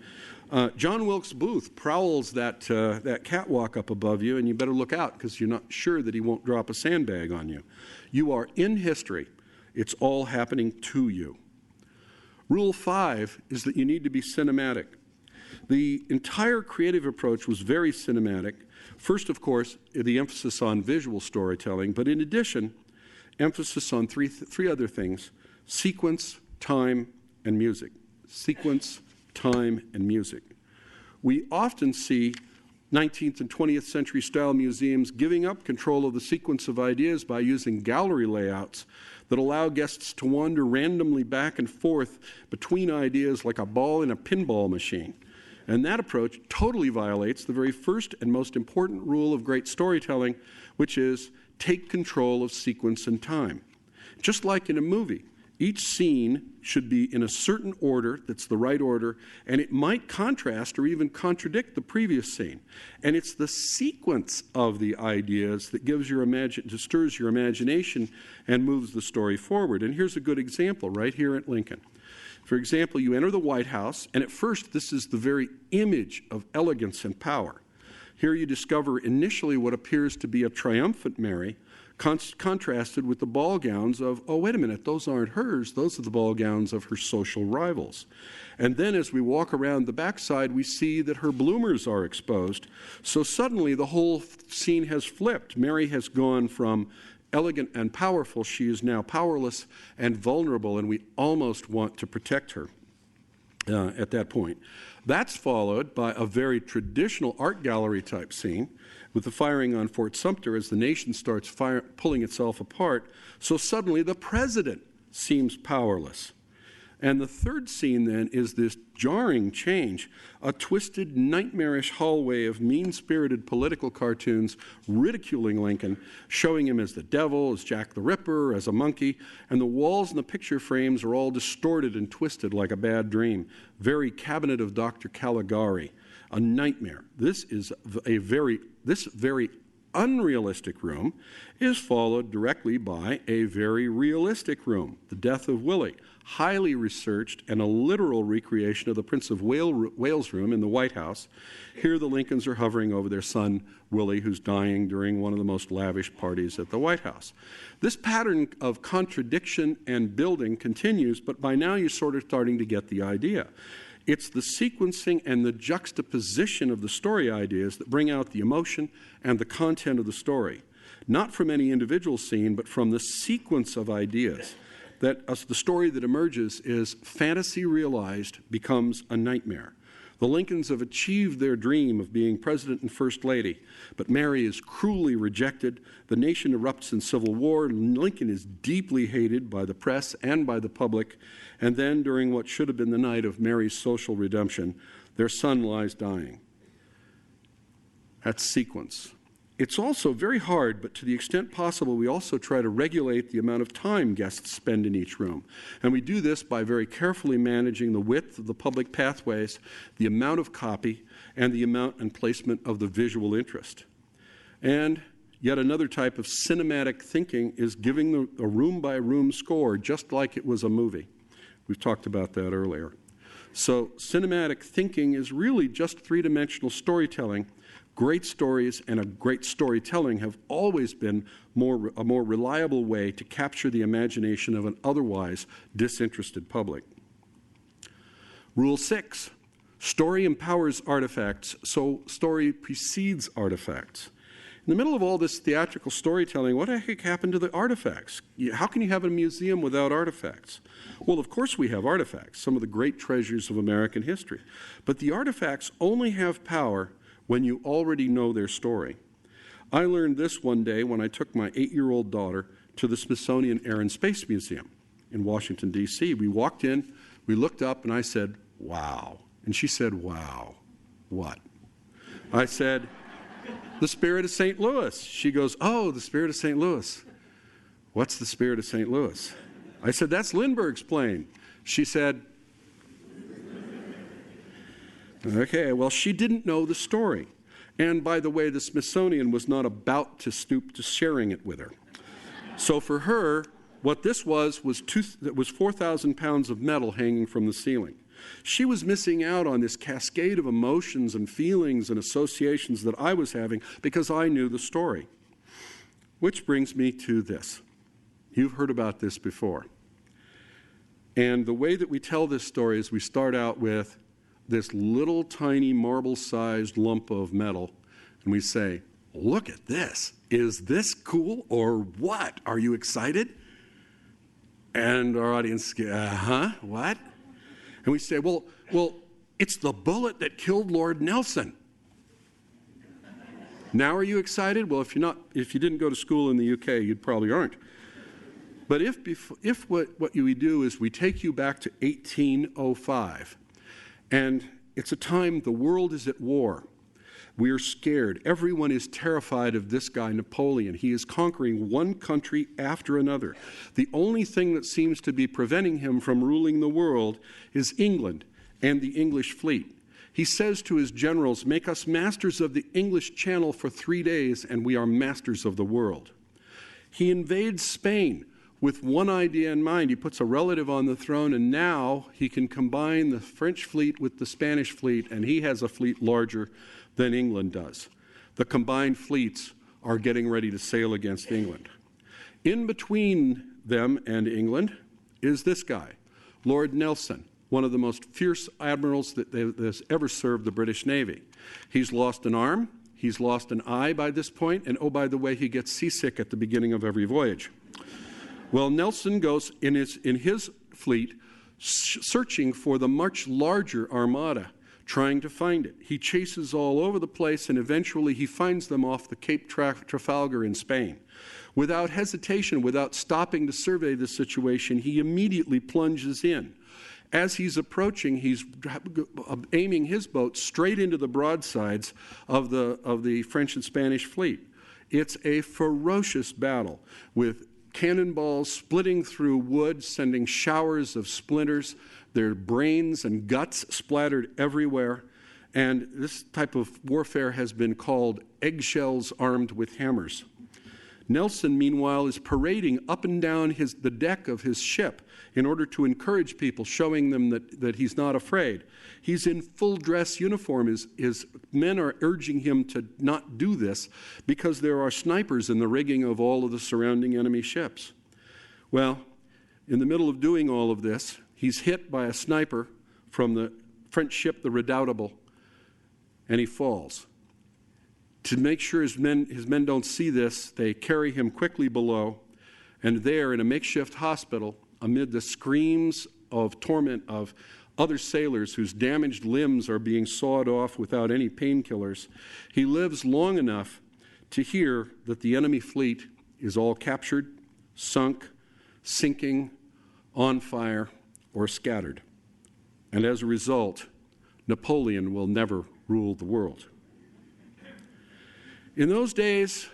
John Wilkes Booth prowls that catwalk up above you, and you better look out because you're not sure that he won't drop a sandbag on you. You are in history. It's all happening to you. Rule 5 is that you need to be cinematic. The entire creative approach was very cinematic. First, of course, the emphasis on visual storytelling, but in addition, emphasis on three other things: sequence, time, and music. Sequence, time, and music. We often see 19th and 20th century style museums giving up control of the sequence of ideas by using gallery layouts that allow guests to wander randomly back and forth between ideas like a ball in a pinball machine. And that approach totally violates the very first and most important rule of great storytelling, which is take control of sequence and time. Just like in a movie, each scene should be in a certain order that's the right order, and it might contrast or even contradict the previous scene. And it's the sequence of the ideas that stirs your imagination and moves the story forward. And here's a good example right here at Lincoln. For example, you enter the White House, and at first this is the very image of elegance and power. Here you discover initially what appears to be a triumphant Mary, contrasted with the ball gowns of, oh, wait a minute, those aren't hers, those are the ball gowns of her social rivals. And then as we walk around the backside, we see that her bloomers are exposed. So suddenly the whole scene has flipped. Mary has gone from elegant and powerful, she is now powerless and vulnerable, and we almost want to protect her at that point. That's followed by a very traditional art gallery type scene with the firing on Fort Sumter as the nation starts pulling itself apart. So suddenly the president seems powerless. And the third scene then is this jarring change, a twisted, nightmarish hallway of mean-spirited political cartoons ridiculing Lincoln, showing him as the devil, as Jack the Ripper, as a monkey, and the walls and the picture frames are all distorted and twisted like a bad dream. Very Cabinet of Dr. Caligari, a nightmare. This very unrealistic room is followed directly by a very realistic room, The Death of Willie, highly researched and a literal recreation of the Prince of Wales room in the White House. Here the Lincolns are hovering over their son, Willie, who's dying during one of the most lavish parties at the White House. This pattern of contradiction and building continues, but by now you're sort of starting to get the idea. It's the sequencing and the juxtaposition of the story ideas that bring out the emotion and the content of the story, not from any individual scene, but from the sequence of ideas. That the story that emerges is fantasy realized becomes a nightmare. The Lincolns have achieved their dream of being president and first lady, but Mary is cruelly rejected. The nation erupts in civil war. Lincoln is deeply hated by the press and by the public. And then, during what should have been the night of Mary's social redemption, their son lies dying. That's sequence. It's also very hard, but to the extent possible, we also try to regulate the amount of time guests spend in each room. And we do this by very carefully managing the width of the public pathways, the amount of copy, and the amount and placement of the visual interest. And yet another type of cinematic thinking is giving a room-by-room score, just like it was a movie. We've talked about that earlier. So cinematic thinking is really just three-dimensional storytelling. Great stories and a great storytelling have always been a more reliable way to capture the imagination of an otherwise disinterested public. Rule 6, story empowers artifacts, so story precedes artifacts. In the middle of all this theatrical storytelling, what the heck happened to the artifacts? How can you have a museum without artifacts? Well, of course we have artifacts, some of the great treasures of American history. But the artifacts only have power when you already know their story. I learned this one day when I took my 8-year-old daughter to the Smithsonian Air and Space Museum in Washington, D.C. We walked in, we looked up, and I said, wow. And she said, wow. What? I said, the Spirit of St. Louis. She goes, oh, the Spirit of St. Louis. What's the Spirit of St. Louis? I said, that's Lindbergh's plane. She said, okay, well, she didn't know the story. And by the way, the Smithsonian was not about to stoop to sharing it with her. So for her, what this was 4,000 pounds of metal hanging from the ceiling. She was missing out on this cascade of emotions and feelings and associations that I was having because I knew the story. Which brings me to this. You've heard about this before. And the way that we tell this story is we start out with this little tiny marble-sized lump of metal, and we say, look at this. Is this cool or what? Are you excited? And our audience goes, what? And we say, well, it's the bullet that killed Lord Nelson. Now are you excited? Well, if you didn't go to school in the UK, you probably aren't. But if what we do is we take you back to 1805, and it's a time the world is at war. We are scared. Everyone is terrified of this guy, Napoleon. He is conquering one country after another. The only thing that seems to be preventing him from ruling the world is England and the English fleet. He says to his generals, make us masters of the English Channel for 3 days, and we are masters of the world. He invades Spain with one idea in mind. He puts a relative on the throne, and now he can combine the French fleet with the Spanish fleet, and he has a fleet larger than England does. The combined fleets are getting ready to sail against England. In between them and England is this guy, Lord Nelson, one of the most fierce admirals that has ever served the British Navy. He's lost an arm, he's lost an eye by this point, and oh, by the way, he gets seasick at the beginning of every voyage. Well, Nelson goes in his fleet searching for the much larger armada, trying to find it. He chases all over the place, and eventually he finds them off the Cape Trafalgar in Spain. Without hesitation, without stopping to survey the situation, he immediately plunges in. As he's approaching, he's aiming his boat straight into the broadsides of the French and Spanish fleet. It's a ferocious battle with cannonballs splitting through wood, sending showers of splinters, their brains and guts splattered everywhere. And this type of warfare has been called eggshells armed with hammers. Nelson, meanwhile, is parading up and down the deck of his ship in order to encourage people, showing them that he's not afraid. He's in full dress uniform. His men are urging him to not do this because there are snipers in the rigging of all of the surrounding enemy ships. Well, in the middle of doing all of this, he's hit by a sniper from the French ship, the Redoutable, and he falls. To make sure his men don't see this, they carry him quickly below, and there in a makeshift hospital, amid the screams of torment of other sailors whose damaged limbs are being sawed off without any painkillers, he lives long enough to hear that the enemy fleet is all captured, sunk, sinking, on fire, or scattered. And as a result, Napoleon will never rule the world. In those days,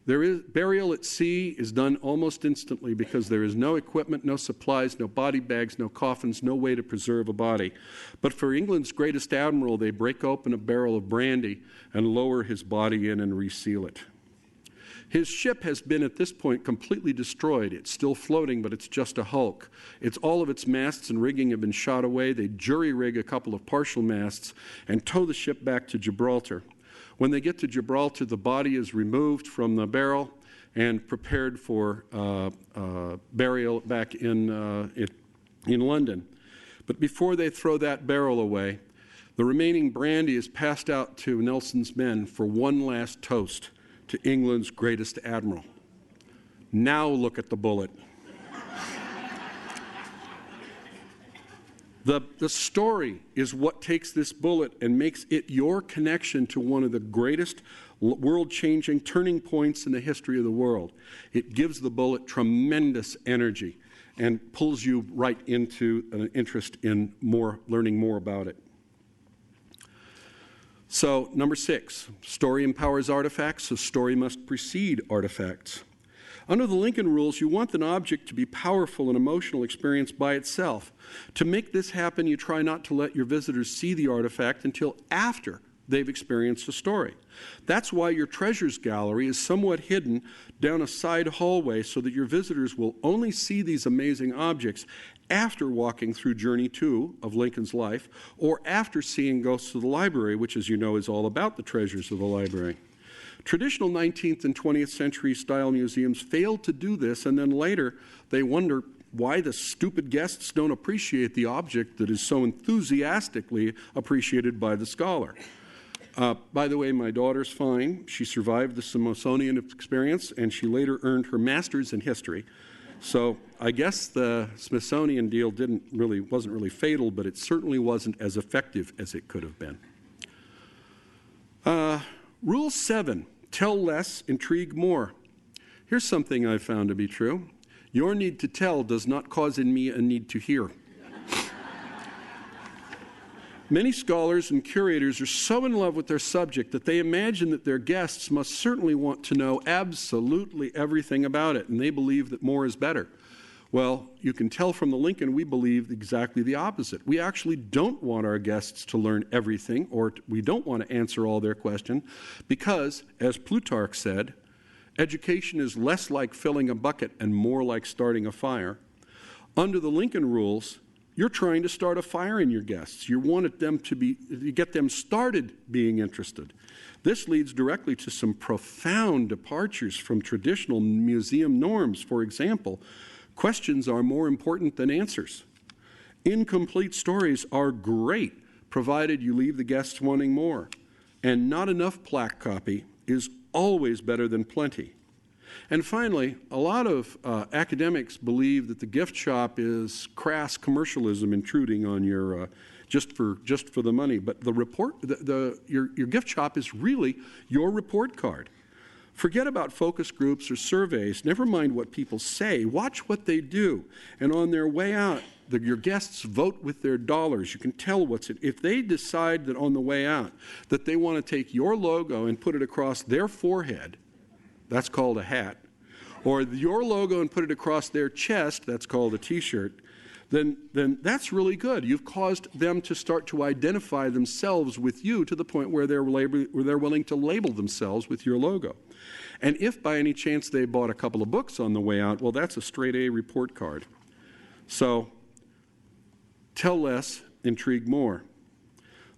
burial at sea is done almost instantly because there is no equipment, no supplies, no body bags, no coffins, no way to preserve a body. But for England's greatest admiral, they break open a barrel of brandy and lower his body in and reseal it. His ship has been at this point completely destroyed. It's still floating, but it's just a hulk. All of its masts and rigging have been shot away. They jury-rig a couple of partial masts and tow the ship back to Gibraltar. When they get to Gibraltar, the body is removed from the barrel and prepared for burial back in London. But before they throw that barrel away, the remaining brandy is passed out to Nelson's men for one last toast to England's greatest admiral. Now look at the bullet. The story is what takes this bullet and makes it your connection to one of the greatest world-changing turning points in the history of the world. It gives the bullet tremendous energy and pulls you right into an interest in learning more about it. So, number 6, story empowers artifacts, so story must precede artifacts. Under the Lincoln rules, you want an object to be powerful and emotional experience by itself. To make this happen, you try not to let your visitors see the artifact until after they've experienced a story. That's why your treasures gallery is somewhat hidden down a side hallway so that your visitors will only see these amazing objects after walking through Journey 2 of Lincoln's life or after seeing Ghosts of the Library, which, as you know, is all about the treasures of the library. Traditional 19th and 20th century style museums failed to do this, and then later they wonder why the stupid guests don't appreciate the object that is so enthusiastically appreciated by the scholar. By the way, my daughter's fine. She survived the Smithsonian experience, and she later earned her master's in history. So I guess the Smithsonian deal wasn't really fatal, but it certainly wasn't as effective as it could have been. Rule 7, tell less, intrigue more. Here's something I found to be true. Your need to tell does not cause in me a need to hear. Many scholars and curators are so in love with their subject that they imagine that their guests must certainly want to know absolutely everything about it, and they believe that more is better. Well, you can tell from the Lincoln we believe exactly the opposite. We actually don't want our guests to learn everything, or we don't want to answer all their questions, because, as Plutarch said, education is less like filling a bucket and more like starting a fire. Under the Lincoln rules, you're trying to start a fire in your guests. You want them to get them started being interested. This leads directly to some profound departures from traditional museum norms. For example, questions are more important than answers. Incomplete stories are great, provided you leave the guests wanting more. And not enough plaque copy is always better than plenty. And finally, a lot of academics believe that the gift shop is crass commercialism intruding on your just for the money. But your gift shop is really your report card. Forget about focus groups or surveys. Never mind what people say. Watch what they do. And on their way out, your guests vote with their dollars. You can tell what's it. If they decide that on the way out that they want to take your logo and put it across their forehead, that's called a hat, or your logo and put it across their chest, that's called a T-shirt, then that's really good. You've caused them to start to identify themselves with you to the point where they're willing to label themselves with your logo. And if by any chance they bought a couple of books on the way out, well, that's a straight A report card. So, tell less, intrigue more.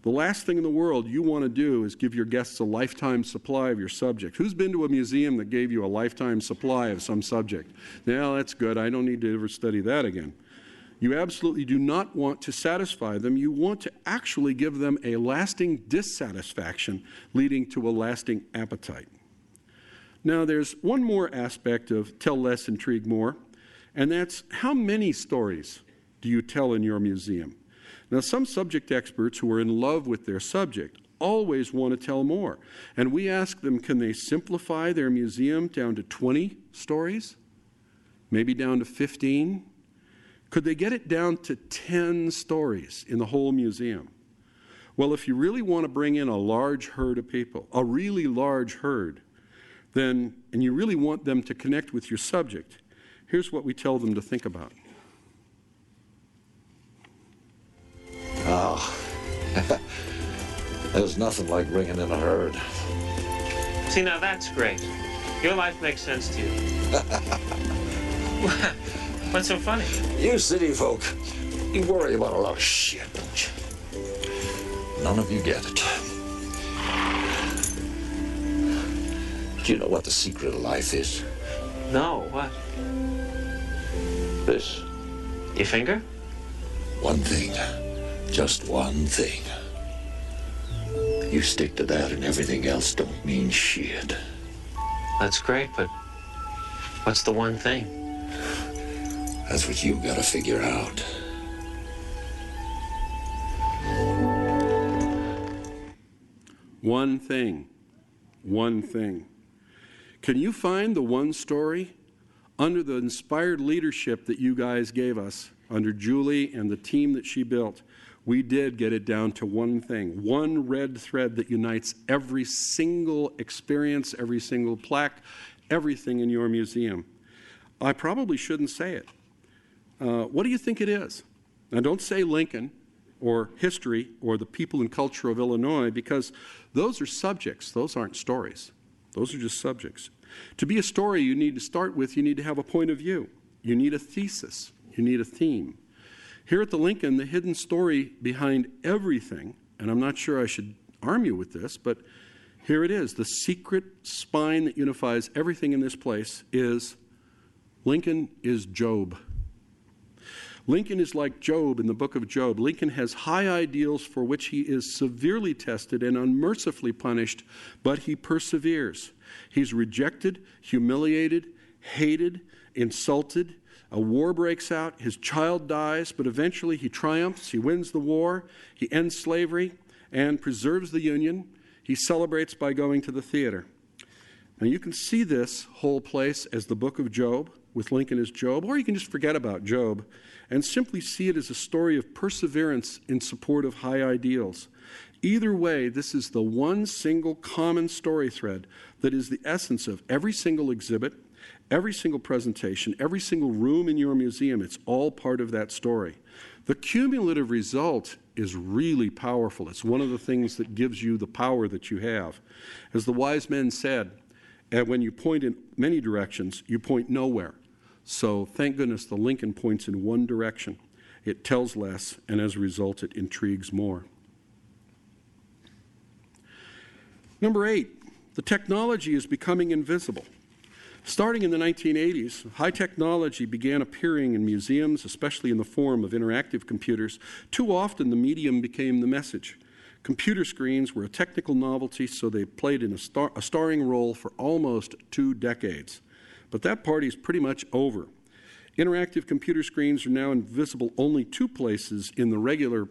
The last thing in the world you want to do is give your guests a lifetime supply of your subject. Who's been to a museum that gave you a lifetime supply of some subject? Now, that's good. I don't need to ever study that again. You absolutely do not want to satisfy them. You want to actually give them a lasting dissatisfaction, leading to a lasting appetite. Now, there's one more aspect of tell less, intrigue more, and that's how many stories do you tell in your museum? Now, some subject experts who are in love with their subject always want to tell more. And we ask them, can they simplify their museum down to 20 stories? Maybe down to 15? Could they get it down to 10 stories in the whole museum? Well, if you really want to bring in a large herd of people, a really large herd, and you really want them to connect with your subject, here's what we tell them to think about. Oh, there's nothing like bringing in a herd. See, now that's great. Your life makes sense to you. What's so funny? You city folk, you worry about a lot of shit, don't you? None of you get it. Do you know what the secret of life is? No, what? This. Your finger? One thing. Just one thing. You stick to that and everything else don't mean shit. That's great, but what's the one thing? That's what you gotta figure out. One thing. one thing. Can you find the one story? Under the inspired leadership that you guys gave us, under Julie and the team that she built, we did get it down to one thing, one red thread that unites every single experience, every single plaque, everything in your museum. I probably shouldn't say it. What do you think it is? Now, don't say Lincoln or history or the people and culture of Illinois, because those are subjects. Those aren't stories. Those are just subjects. To be a story, you need to start with, you need to have a point of view. You need a thesis. You need a theme. Here at the Lincoln, the hidden story behind everything, and I'm not sure I should arm you with this, but here it is. The secret spine that unifies everything in this place is Lincoln is Job. Lincoln is like Job in the book of Job. Lincoln has high ideals for which he is severely tested and unmercifully punished, but he perseveres. He's rejected, humiliated, hated, insulted. A war breaks out. His child dies, but eventually he triumphs. He wins the war. He ends slavery and preserves the Union. He celebrates by going to the theater. Now you can see this whole place as the book of Job, with Lincoln as Job, or you can just forget about Job and simply see it as a story of perseverance in support of high ideals. Either way, this is the one single common story thread that is the essence of every single exhibit, every single presentation, every single room in your museum. It's all part of that story. The cumulative result is really powerful. It's one of the things that gives you the power that you have. As the wise men said, when you point in many directions, you point nowhere. So thank goodness the Lincoln points in one direction. It tells less, and as a result, it intrigues more. Number 8, the technology is becoming invisible. Starting in the 1980s, high technology began appearing in museums, especially in the form of interactive computers. Too often, the medium became the message. Computer screens were a technical novelty, so they played in a starring role for almost 2 decades. But that party is pretty much over. Interactive computer screens are now invisible only 2 places in the regular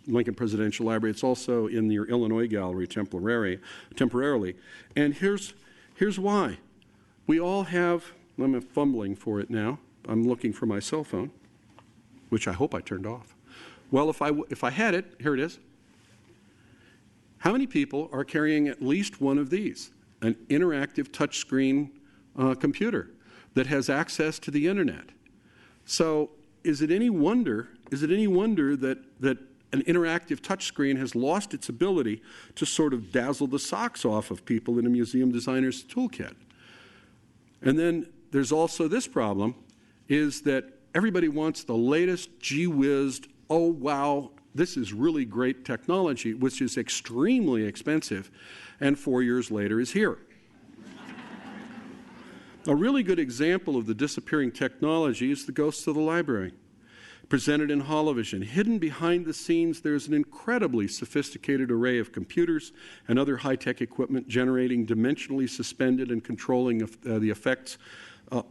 Lincoln Presidential Library. It's also in your Illinois Gallery temporarily. And here's why. We all have, I'm fumbling for it now. I'm looking for my cell phone, which I hope I turned off. Well, if I had it, here it is. How many people are carrying at least one of these? An interactive touchscreen computer that has access to the internet. So is it any wonder that an interactive touchscreen has lost its ability to sort of dazzle the socks off of people in a museum designer's toolkit? And then there's also this problem, is that everybody wants the latest gee-whizzed, oh wow, this is really great technology, which is extremely expensive, and 4 years later is here. A really good example of the disappearing technology is the Ghosts of the Library, presented in Holovision. Hidden behind the scenes, there's an incredibly sophisticated array of computers and other high-tech equipment generating dimensionally suspended and controlling the effects.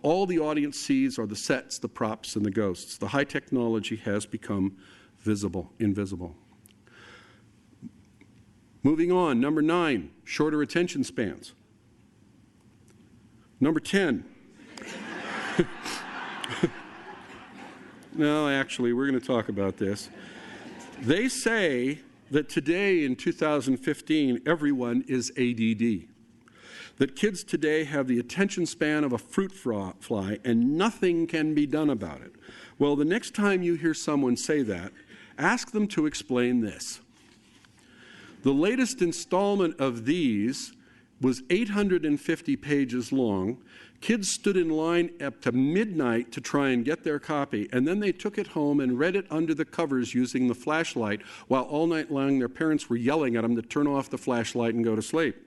All the audience sees are the sets, the props, and the ghosts. The high technology has become invisible. Moving on, number 9, shorter attention spans. Number 10. No, actually, we're going to talk about this. They say that today in 2015, everyone is ADD. That kids today have the attention span of a fruit fly and nothing can be done about it. Well, the next time you hear someone say that, ask them to explain this. The latest installment of these was 850 pages long. Kids stood in line up to midnight to try and get their copy, and then they took it home and read it under the covers using the flashlight, while all night long their parents were yelling at them to turn off the flashlight and go to sleep.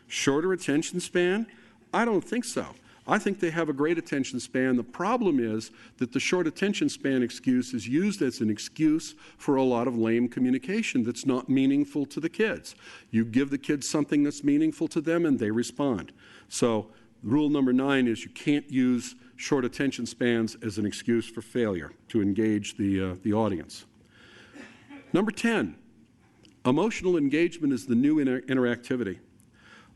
Shorter attention span? I don't think so. I think they have a great attention span. The problem is that the short attention span excuse is used as an excuse for a lot of lame communication that's not meaningful to the kids. You give the kids something that's meaningful to them and they respond. So rule number 9 is you can't use short attention spans as an excuse for failure to engage the audience. Number 10, emotional engagement is the new interactivity.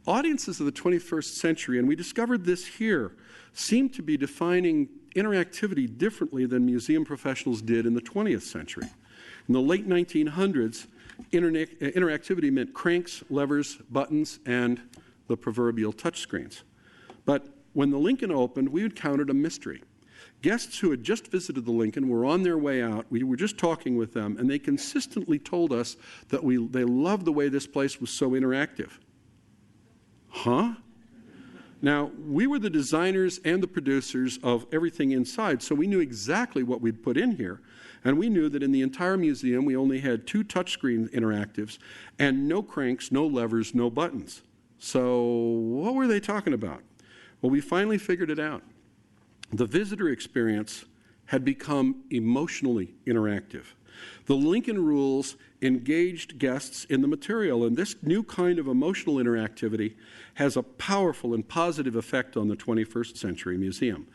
audiences of the 21st century, and we discovered this here, seem to be defining interactivity differently than museum professionals did in the 20th century. In the late 1900s, interactivity meant cranks, levers, buttons, and the proverbial touchscreens. But when the Lincoln opened, we encountered a mystery. Guests who had just visited the Lincoln were on their way out. We were just talking with them, and they consistently told us that they loved the way this place was so interactive. Huh? Now, we were the designers and the producers of everything inside, so we knew exactly what we'd put in here. And we knew that in the entire museum, we only had 2 touchscreen interactives and no cranks, no levers, no buttons. So what were they talking about? Well, we finally figured it out. The visitor experience had become emotionally interactive. The Lincoln rules engaged guests in the material, and this new kind of emotional interactivity has a powerful and positive effect on the 21st century museum.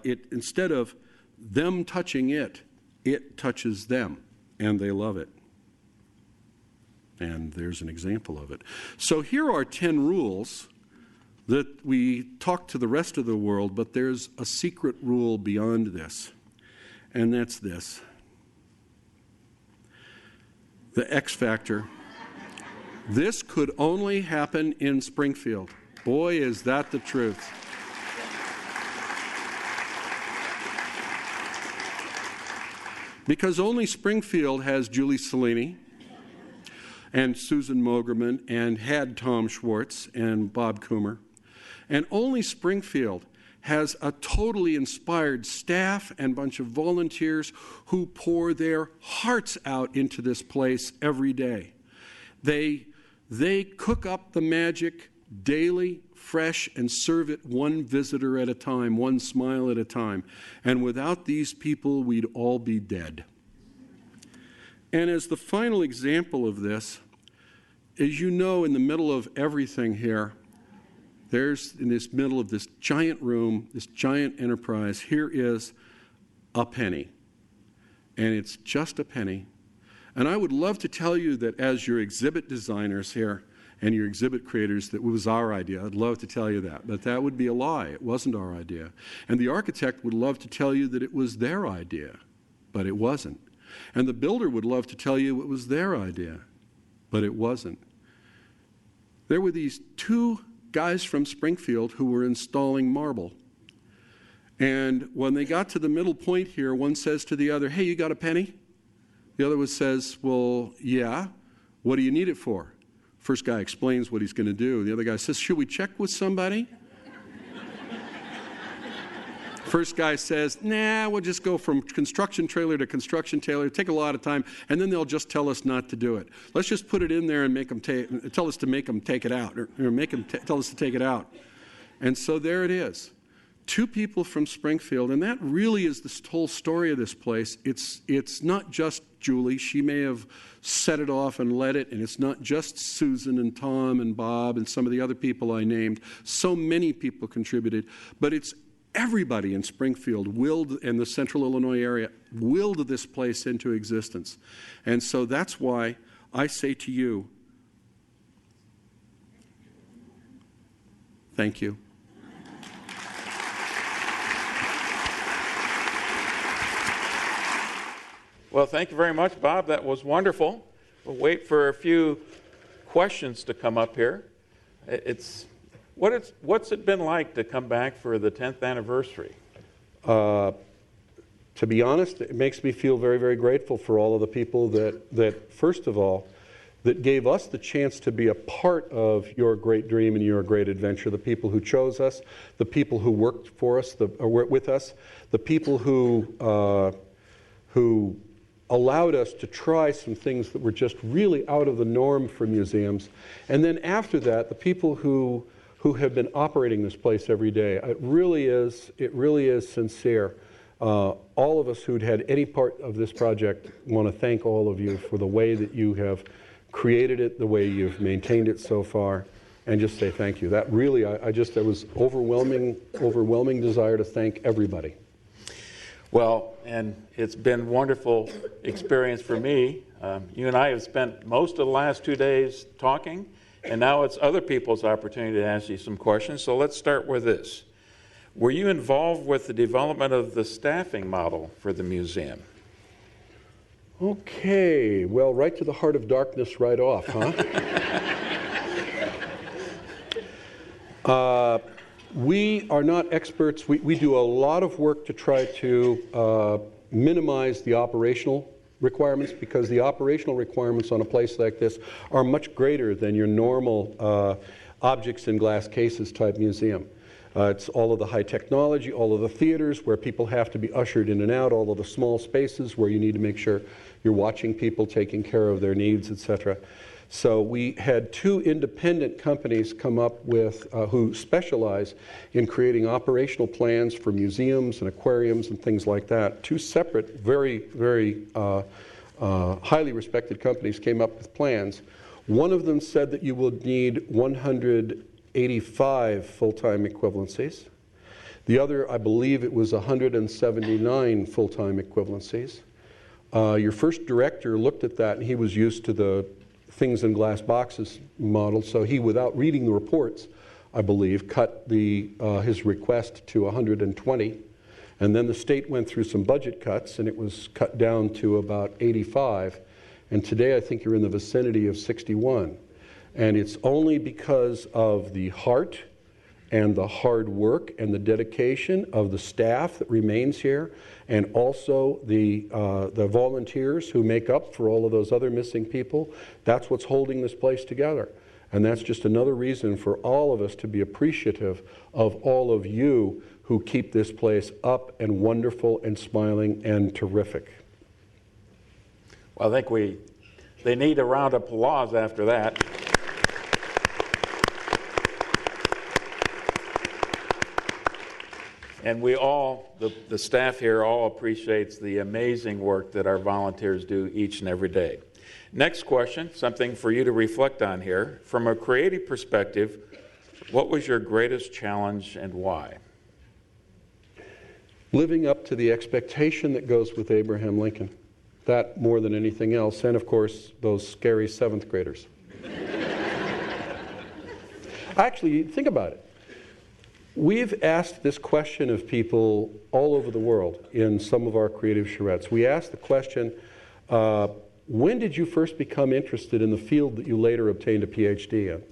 Instead of them touching it, it touches them, and they love it. And there's an example of it. So here are 10 rules that we talk to the rest of the world, but there's a secret rule beyond this, and that's this. The X factor. This could only happen in Springfield. Boy, is that the truth. Because only Springfield has Julie Cellini and Susan Mogerman and had Tom Schwartz and Bob Coomer. And only Springfield has a totally inspired staff and bunch of volunteers who pour their hearts out into this place every day. They cook up the magic daily, fresh, and serve it one visitor at a time, one smile at a time. And without these people, we'd all be dead. And as the final example of this, as you know, in the middle of everything here, there's, in this middle of this giant room, this giant enterprise, here is a penny. And it's just a penny. And I would love to tell you that as your exhibit designers here and your exhibit creators, that it was our idea. I'd love to tell you that. But that would be a lie. It wasn't our idea. And the architect would love to tell you that it was their idea. But it wasn't. And the builder would love to tell you it was their idea. But it wasn't. There were these 2 guys from Springfield who were installing marble. And when they got to the middle point here, one says to the other, "Hey, you got a penny?" The other one says, "Well, yeah. What do you need it for?" First guy explains what he's going to do. The other guy says, "Should we check with somebody?" First guy says, "Nah, we'll just go from construction trailer to construction trailer. Take a lot of time, and then they'll just tell us not to do it. Let's just put it in there and make them tell us to make them take it out, or make them tell us to take it out." And so there it is. 2 people from Springfield, and that really is the whole story of this place. It's not just Julie. She may have set it off and led it, and it's not just Susan and Tom and Bob and some of the other people I named. So many people contributed, but it's everybody in Springfield and the central Illinois area willed this place into existence. And so that's why I say to you, thank you. Well, thank you very much, Bob. That was wonderful. We'll wait for a few questions to come up here. What's it been like to come back for the 10th anniversary? To be honest, it makes me feel very, very grateful for all of the people that first of all, that gave us the chance to be a part of your great dream and your great adventure. The people who chose us, the people who worked for us, with us, the people who allowed us to try some things that were just really out of the norm for museums. And then after that, the people who have been operating this place every day. It really is sincere. All of us who'd had any part of this project want to thank all of you for the way that you have created it, the way you've maintained it so far, and just say thank you. That really, there was overwhelming desire to thank everybody. Well, and it's been a wonderful experience for me. You and I have spent most of the last 2 days talking, And now it's other people's opportunity to ask you some questions. So let's start with this. Were you involved with the development of the staffing model for the museum? Okay, well, right to the heart of darkness right off, huh? We are not experts. We do a lot of work to try to minimize the operational requirements, because the operational requirements on a place like this are much greater than your normal objects in glass cases type museum. It's all of the high technology, all of the theaters where people have to be ushered in and out, all of the small spaces where you need to make sure you're watching people, taking care of their needs, etc. So we had two independent companies come up with, who specialize in creating operational plans for museums and aquariums and things like that. Two separate, very, very highly respected companies came up with plans. One of them said that you would need 185 full-time equivalencies. The other, I believe it was 179 full-time equivalencies. Your first director looked at that, and he was used to the things in glass boxes model, so he, without reading the reports, I believe, cut his request to 120. And then the state went through some budget cuts, and it was cut down to about 85. And today I think you're in the vicinity of 61. And it's only because of the heart and the hard work and the dedication of the staff that remains here, and also the volunteers who make up for all of those other missing people. That's what's holding this place together. And that's just another reason for all of us to be appreciative of all of you who keep this place up and wonderful and smiling and terrific. Well, I think they need a round of applause after that. And we all, the staff here, all appreciates the amazing work that our volunteers do each and every day. Next question, something for you to reflect on here. From a creative perspective, what was your greatest challenge and why? Living up to the expectation that goes with Abraham Lincoln. That more than anything else. And of course, those scary 7th graders. Actually, think about it. We've asked this question of people all over the world in some of our creative charrettes. We asked the question, when did you first become interested in the field that you later obtained a PhD in?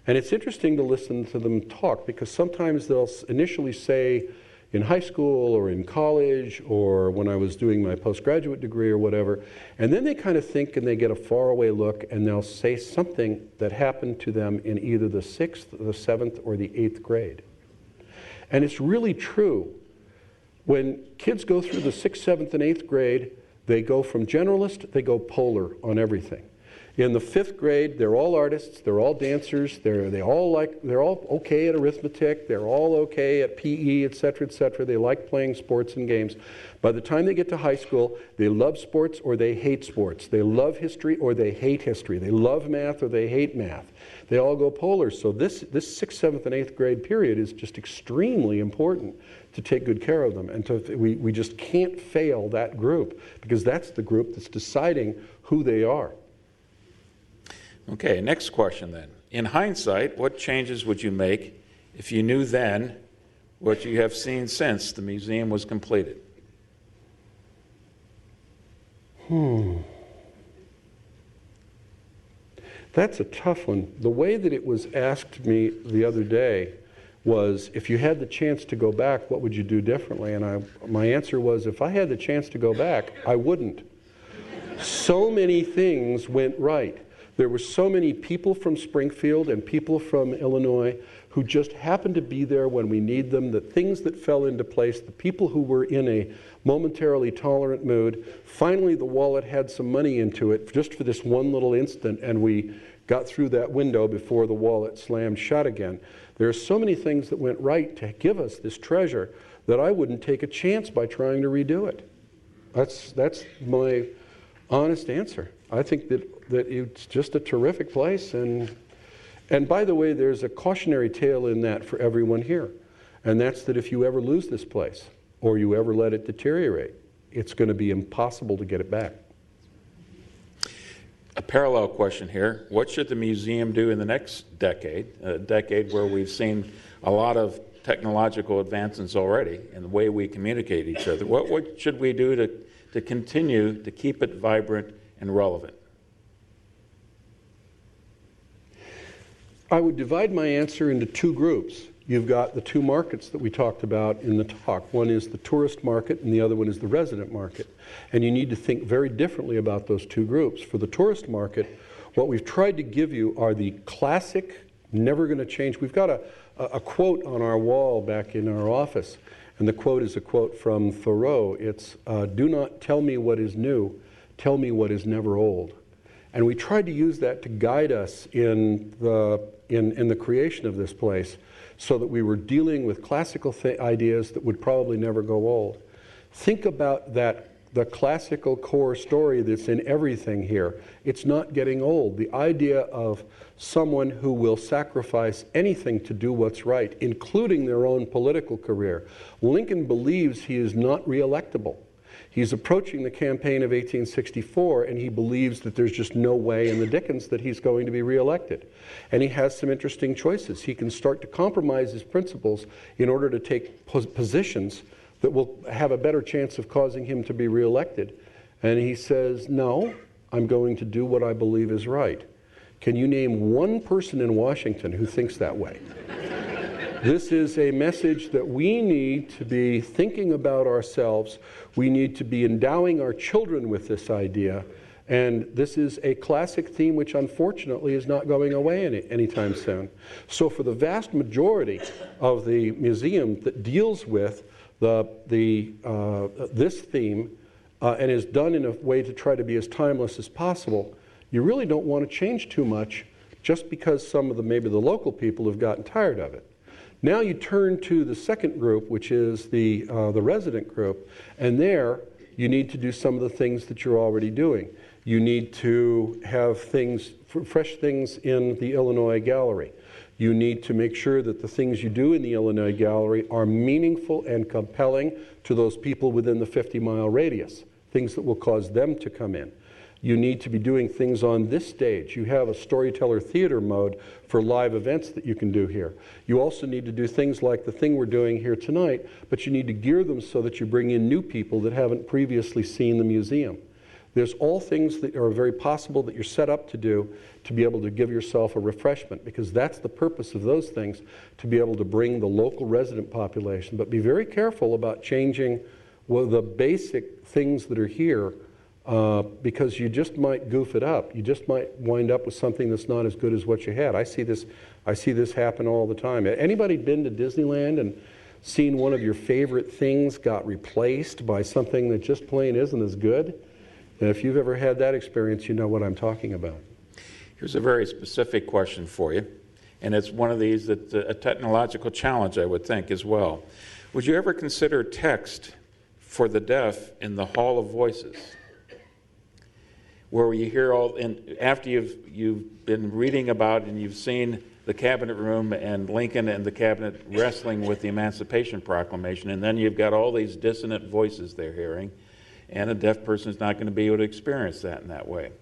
And it's interesting to listen to them talk, because sometimes they'll initially say in high school or in college or when I was doing my postgraduate degree or whatever, and then they kind of think and they get a faraway look and they'll say something that happened to them in either the 6th, the 7th, or the 8th grade. And it's really true. When kids go through the 6th, 7th, and 8th grade, they go from generalist, they go polar on everything. In the 5th grade, they're all artists, they're all dancers, they're all okay at arithmetic, they're all okay at PE, etc., etc. They like playing sports and games. By the time they get to high school, they love sports or they hate sports. They love history or they hate history. They love math or they hate math. They all go polar. So this 6th, 7th, and 8th grade period is just extremely important to take good care of them. And we just can't fail that group, because that's the group that's deciding who they are. Okay, next question then. In hindsight, what changes would you make if you knew then what you have seen since the museum was completed? That's a tough one. The way that it was asked me the other day was, if you had the chance to go back, what would you do differently? And my answer was, if I had the chance to go back, I wouldn't. So many things went right. There were so many people from Springfield and people from Illinois who just happened to be there when we need them, the things that fell into place, the people who were in a momentarily tolerant mood. Finally, the wallet had some money into it just for this one little instant, and we got through that window before the wallet slammed shut again. There are so many things that went right to give us this treasure that I wouldn't take a chance by trying to redo it. That's my honest answer. I think that it's just a terrific place, and by the way, there's a cautionary tale in that for everyone here, and that's that if you ever lose this place or you ever let it deteriorate, it's going to be impossible to get it back. A parallel question here. What should the museum do in the next decade, a decade where we've seen a lot of technological advances already in the way we communicate each other? What should we do to continue to keep it vibrant and relevant? I would divide my answer into two groups. You've got the two markets that we talked about in the talk. One is the tourist market and the other one is the resident market. And you need to think very differently about those two groups. For the tourist market, what we've tried to give you are the classic, never going to change. We've got a quote on our wall back in our office, and the quote is a quote from Thoreau. It's, "Do not tell me what is new, tell me what is never old." And we tried to use that to guide us in the creation of this place, so that we were dealing with classical ideas that would probably never go old. Think about that, the classical core story that's in everything here. It's not getting old. The idea of someone who will sacrifice anything to do what's right, including their own political career. Lincoln believes he is not reelectable. He's approaching the campaign of 1864, and he believes that there's just no way in the dickens that he's going to be reelected. And he has some interesting choices. He can start to compromise his principles in order to take positions that will have a better chance of causing him to be reelected. And he says, no, I'm going to do what I believe is right. Can you name one person in Washington who thinks that way? This is a message that we need to be thinking about ourselves. We need to be endowing our children with this idea. And this is a classic theme which unfortunately is not going away anytime soon. So for the vast majority of the museum that deals with this theme and is done in a way to try to be as timeless as possible, you really don't want to change too much just because some of maybe the local people have gotten tired of it. Now you turn to the second group, which is the resident group, and there you need to do some of the things that you're already doing. You need to have things, fresh things in the Illinois Gallery. You need to make sure that the things you do in the Illinois Gallery are meaningful and compelling to those people within the 50-mile radius, things that will cause them to come in. You need to be doing things on this stage. You have a storyteller theater mode for live events that you can do here. You also need to do things like the thing we're doing here tonight, but you need to gear them so that you bring in new people that haven't previously seen the museum. There's all things that are very possible that you're set up to do to be able to give yourself a refreshment, because that's the purpose of those things, to be able to bring the local resident population. But be very careful about changing the basic things that are here, because you just might goof it up. You just might wind up with something that's not as good as what you had. I see this happen all the time. Anybody been to Disneyland and seen one of your favorite things got replaced by something that just plain isn't as good? And if you've ever had that experience, you know what I'm talking about. Here's a very specific question for you, and it's one of these that's a technological challenge, I would think, as well. Would you ever consider text for the deaf in the Hall of Voices, where you hear all, and after you've been reading about and you've seen the Cabinet Room and Lincoln and the Cabinet wrestling with the Emancipation Proclamation, and then you've got all these dissonant voices they're hearing, and a deaf person is not going to be able to experience that in that way?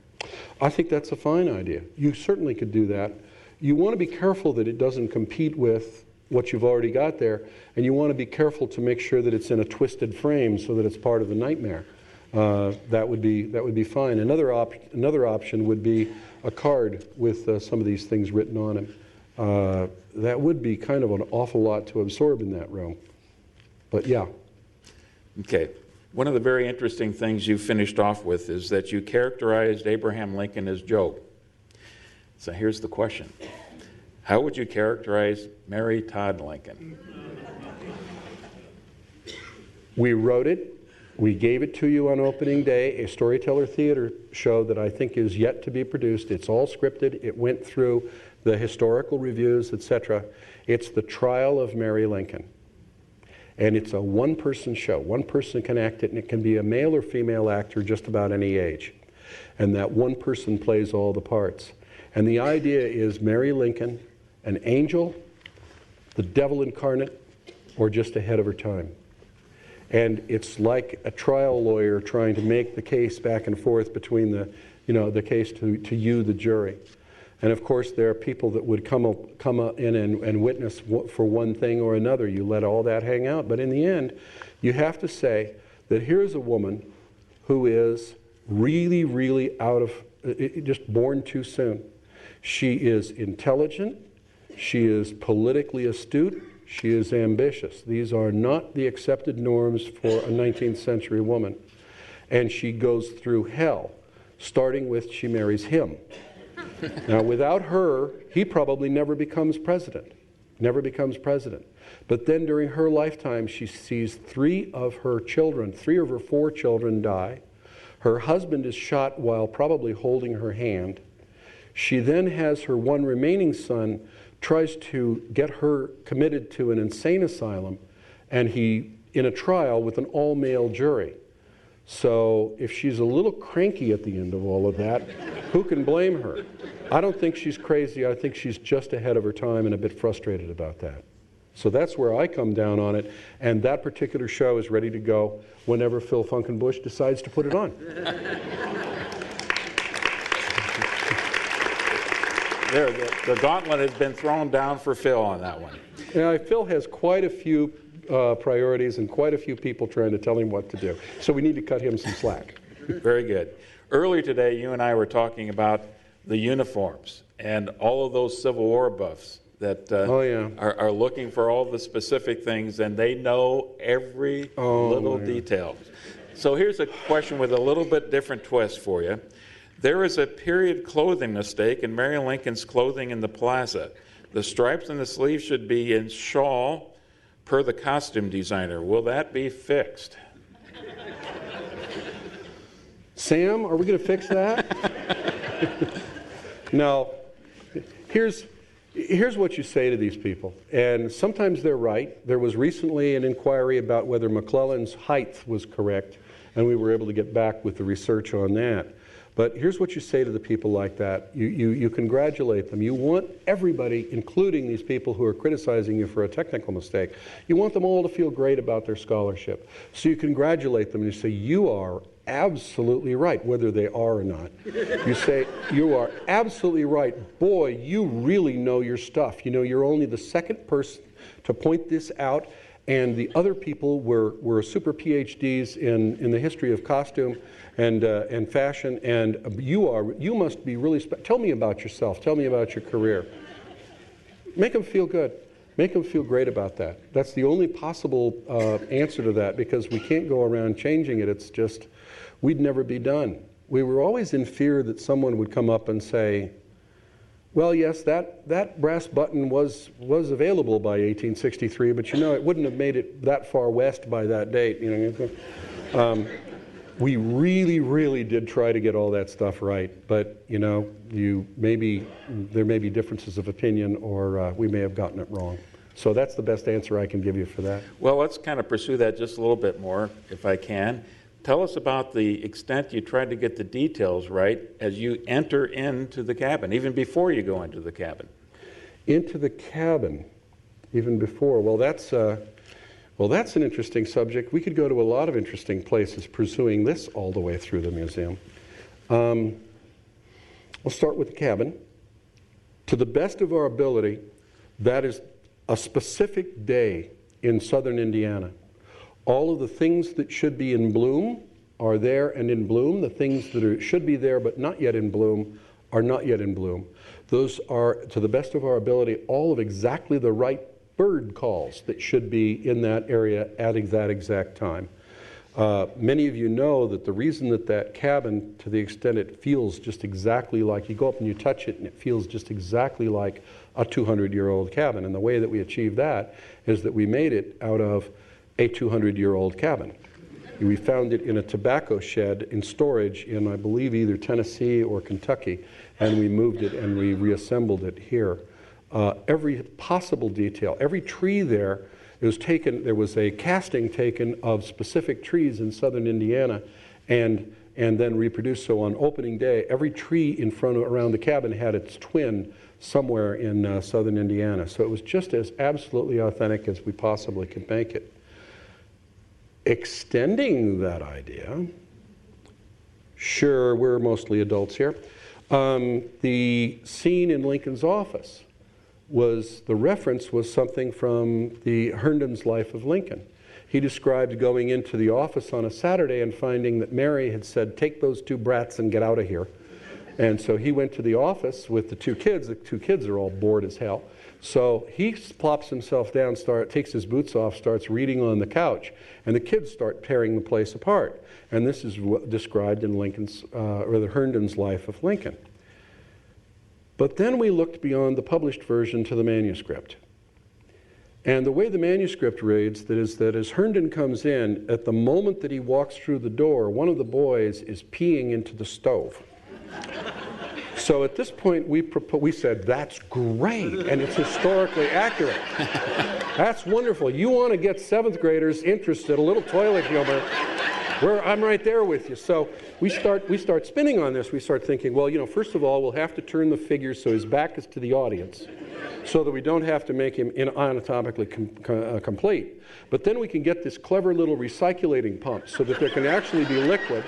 I think that's a fine idea. You certainly could do that. You want to be careful that it doesn't compete with what you've already got there, and you want to be careful to make sure that it's in a twisted frame so that it's part of the nightmare. That would be fine. Another option would be a card with some of these things written on it. That would be kind of an awful lot to absorb in that room. But yeah. Okay. One of the very interesting things you finished off with is that you characterized Abraham Lincoln as Job. So here's the question. How would you characterize Mary Todd Lincoln? We wrote it. We gave it to you on opening day, a storyteller theater show that I think is yet to be produced. It's all scripted. It went through the historical reviews, etc. It's the trial of Mary Lincoln. And it's a one-person show. One person can act it, and it can be a male or female actor just about any age. And that one person plays all the parts. And the idea is Mary Lincoln, an angel, the devil incarnate, or just ahead of her time. And it's like a trial lawyer trying to make the case back and forth between the case to you, the jury. And of course, there are people that would come in and witness for one thing or another. You let all that hang out. But in the end, you have to say that here's a woman who is really, really just born too soon. She is intelligent. She is politically astute. She is ambitious. These are not the accepted norms for a 19th century woman. And she goes through hell, starting with she marries him. Now, without her, he probably never becomes president. Never becomes president. But then during her lifetime, she sees three of her 4 children die. Her husband is shot while probably holding her hand. She then has her one remaining son, tries to get her committed to an insane asylum, and he, in a trial with an all-male jury. So if she's a little cranky at the end of all of that, who can blame her? I don't think she's crazy. I think she's just ahead of her time and a bit frustrated about that. So that's where I come down on it, and that particular show is ready to go whenever Phil Funkenbush decides to put it on. There, the gauntlet has been thrown down for Phil on that one. Yeah, Phil has quite a few priorities and quite a few people trying to tell him what to do. So we need to cut him some slack. Very good. Earlier today, you and I were talking about the uniforms and all of those Civil War buffs that are looking for all the specific things, and they know every little detail. So here's a question with a little bit different twist for you. There is a period clothing mistake in Mary Lincoln's clothing in the plaza. The stripes on the sleeves should be in shawl per the costume designer. Will that be fixed? Sam, are we going to fix that? No. Here's what you say to these people. And sometimes they're right. There was recently an inquiry about whether McClellan's height was correct, and we were able to get back with the research on that. But here's what you say to the people like that. You congratulate them. You want everybody, including these people who are criticizing you for a technical mistake, you want them all to feel great about their scholarship. So you congratulate them and you say, you are absolutely right, whether they are or not. You say, you are absolutely right. Boy, you really know your stuff. You know, you're only the second person to point this out, and the other people were super PhDs in the history of costume and fashion, and you must be really tell me about yourself, tell me about your career. Make them feel good. Make them feel great about that. That's the only possible answer to that, because we can't go around changing it. It's just, we'd never be done. We were always in fear that someone would come up and say, well, yes, that brass button was available by 1863, but you know, it wouldn't have made it that far west by that date. You know, we really, really did try to get all that stuff right, but you know, there may be differences of opinion, or we may have gotten it wrong. So that's the best answer I can give you for that. Well, let's kind of pursue that just a little bit more, if I can. Tell us about the extent you tried to get the details right as you enter into the cabin, even before you go into the cabin. Into the cabin, even before. Well, that's an interesting subject. We could go to a lot of interesting places pursuing this all the way through the museum. We'll start with the cabin. To the best of our ability, that is a specific day in southern Indiana. All of the things that should be in bloom are there and in bloom. The things that should be there but not yet in bloom are not yet in bloom. Those are, to the best of our ability, all of exactly the right bird calls that should be in that area at that exact time. Many of you know that the reason that cabin, to the extent it feels just exactly like, you go up and you touch it and it feels just exactly like a 200-year-old cabin. And the way that we achieved that is that we made it out of a 200-year-old cabin. We found it in a tobacco shed in storage in, I believe, either Tennessee or Kentucky, and we moved it and we reassembled it here. Every possible detail, every tree there, it was taken, there was a casting taken of specific trees in southern Indiana and then reproduced. So on opening day, every tree in front of, around the cabin had its twin somewhere in southern Indiana. So it was just as absolutely authentic as we possibly could make it. Extending that idea, sure, we're mostly adults here. The scene in Lincoln's office the reference was something from the Herndon's Life of Lincoln. He described going into the office on a Saturday and finding that Mary had said, "Take those two brats and get out of here." And so he went to the office with the two kids. The two kids are all bored as hell. So he plops himself down, takes his boots off, starts reading on the couch, and the kids start tearing the place apart. And this is described in the Herndon's Life of Lincoln. But then we looked beyond the published version to the manuscript. And the way the manuscript reads is that as Herndon comes in, at the moment that he walks through the door, one of the boys is peeing into the stove. So at this point, we said, that's great, and it's historically accurate. That's wonderful. You want to get 7th graders interested, a little toilet humor, I'm right there with you. So we start spinning on this. We start thinking, well, first of all, we'll have to turn the figure so his back is to the audience, so that we don't have to make him anatomically complete. But then we can get this clever little recirculating pump so that there can actually be liquid.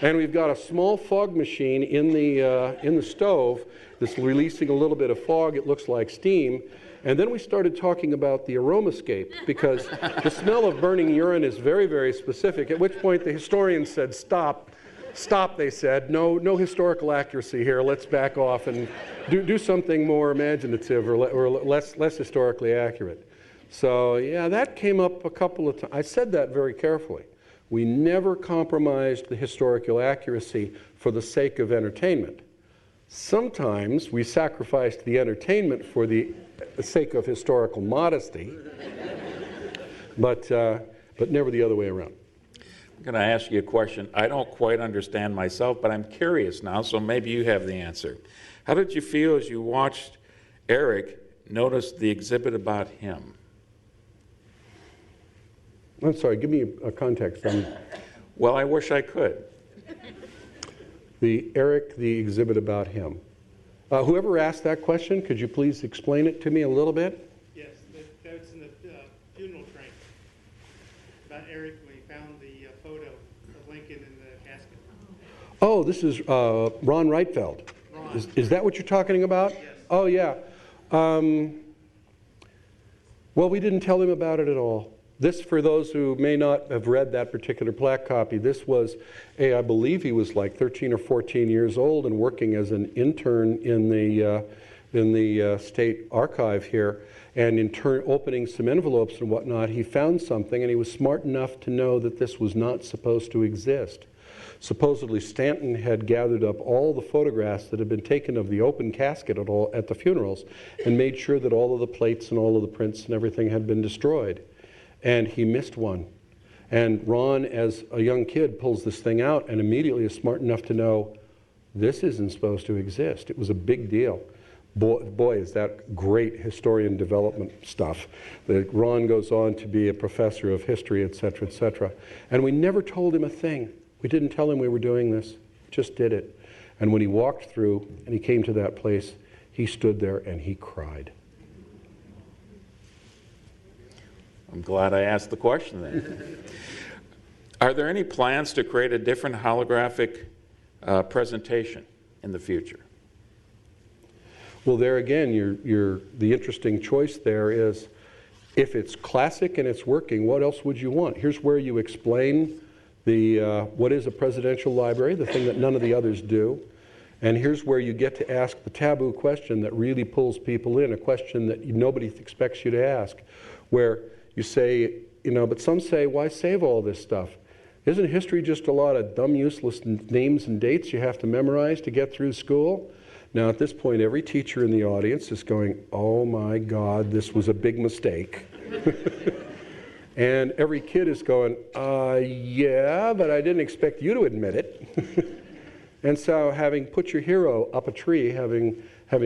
And we've got a small fog machine in the stove that's releasing a little bit of fog. It looks like steam. And then we started talking about the aromascape, because the smell of burning urine is very, very specific, at which point the historians said, stop, they said. No historical accuracy here. Let's back off and do something more imaginative or less historically accurate. So, yeah, that came up a couple of times. I said that very carefully. We never compromised the historical accuracy for the sake of entertainment. Sometimes we sacrificed the entertainment for the sake of historical modesty, but never the other way around. I'm going to ask you a question I don't quite understand myself, but I'm curious now, so maybe you have the answer. How did you feel as you watched Eric notice the exhibit about him? I'm sorry, give me a context. Well, I wish I could. The exhibit about him. Whoever asked that question, could you please explain it to me a little bit? Yes, that's in the funeral train. About Eric, we found the photo of Lincoln in the casket. Oh, this is Ron Reitfeld. Ron. Is that what you're talking about? Yes. Oh, yeah. Well, we didn't tell him about it at all. This, for those who may not have read that particular plaque copy, this was I believe he was like 13 or 14 years old and working as an intern in the state archive here. And in turn, opening some envelopes and whatnot, he found something, and he was smart enough to know that this was not supposed to exist. Supposedly, Stanton had gathered up all the photographs that had been taken of the open casket at the funerals and made sure that all of the plates and all of the prints and everything had been destroyed. And he missed one. And Ron, as a young kid, pulls this thing out and immediately is smart enough to know this isn't supposed to exist. It was a big deal. Boy, is that great historian development stuff. That Ron goes on to be a professor of history, et cetera, et cetera. And we never told him a thing. We didn't tell him we were doing this. Just did it. And when he walked through and he came to that place, he stood there and he cried. I'm glad I asked the question then. Are there any plans to create a different holographic presentation in the future? Well, there again, the interesting choice there is, if it's classic and it's working, what else would you want? Here's where you explain what is a presidential library, the thing that none of the others do. And here's where you get to ask the taboo question that really pulls people in, a question that nobody expects you to ask, where you say, but some say, why save all this stuff? Isn't history just a lot of dumb, useless names and dates you have to memorize to get through school? Now, at this point, every teacher in the audience is going, oh my God, this was a big mistake. And every kid is going, yeah, but I didn't expect you to admit it. And so having put your hero up a tree, having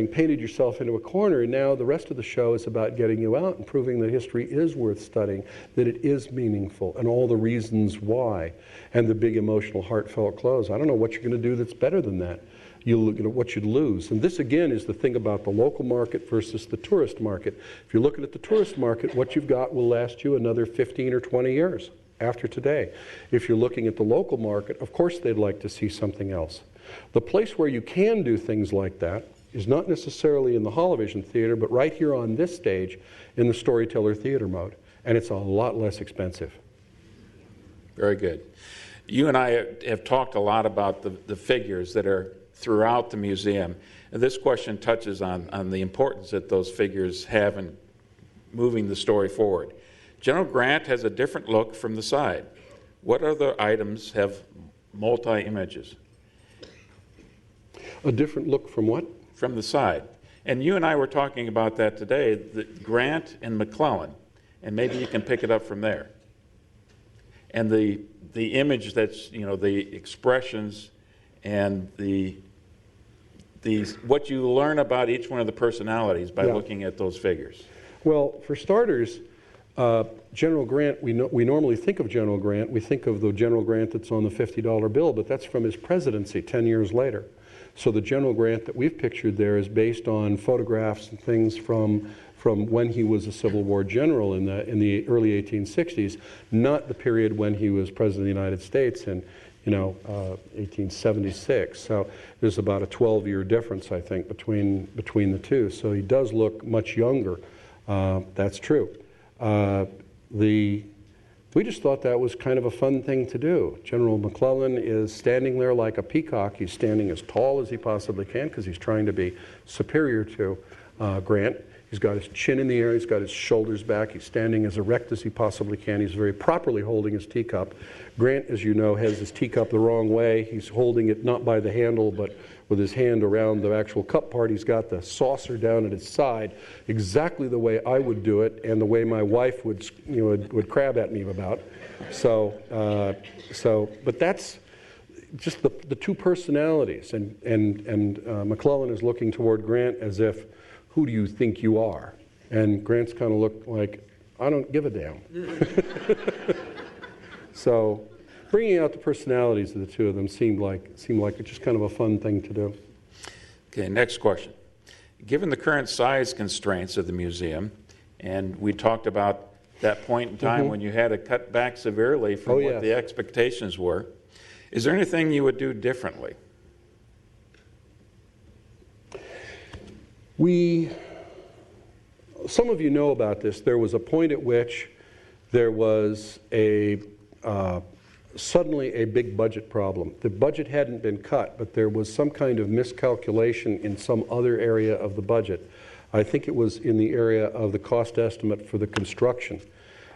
painted yourself into a corner, now the rest of the show is about getting you out and proving that history is worth studying, that it is meaningful, and all the reasons why, and the big emotional, heartfelt close. I don't know what you're going to do that's better than that. What you'd lose. And this, again, is the thing about the local market versus the tourist market. If you're looking at the tourist market, what you've got will last you another 15 or 20 years. after today. If you're looking at the local market, of course they'd like to see something else. The place where you can do things like that is not necessarily in the Holovision Theater, but right here on this stage in the Storyteller Theater mode. And it's a lot less expensive. Very good. You and I have talked a lot about the figures that are throughout the museum. And this question touches on the importance that those figures have in moving the story forward. General Grant has a different look from the side. What other items have multi-images? A different look from what? From the side. And you and I were talking about that today, the Grant and McClellan, and maybe you can pick it up from there. And the image that's, the expressions and the what you learn about each one of the personalities by looking at those figures. Well, for starters, General Grant, we normally think of General Grant, we think of the General Grant that's on the $50 bill, but that's from his presidency 10 years later. So the General Grant that we've pictured there is based on photographs and things from when he was a Civil War general in the early 1860s, not the period when he was President of the United States in 1876. So there's about a 12-year difference, I think, between the two. So he does look much younger. That's true. We just thought that was kind of a fun thing to do. General McClellan is standing there like a peacock. He's standing as tall as he possibly can because he's trying to be superior to Grant. He's got his chin in the air, he's got his shoulders back, he's standing as erect as he possibly can. He's very properly holding his teacup. Grant, as you know, has his teacup the wrong way. He's holding it not by the handle, but with his hand around the actual cup part. He's got the saucer down at his side, exactly the way I would do it, and the way my wife would crab at me about. But that's just the two personalities, and McClellan is looking toward Grant as if, who do you think you are? And Grant's kind of looked like, I don't give a damn. So bringing out the personalities of the two of them seemed like it's just kind of a fun thing to do. Okay, next question. Given the current size constraints of the museum, and we talked about that point in time when you had to cut back severely from what the expectations were, is there anything you would do differently? Some of you know about this. There was a point at which there was suddenly a big budget problem. The budget hadn't been cut, but there was some kind of miscalculation in some other area of the budget. I think it was in the area of the cost estimate for the construction.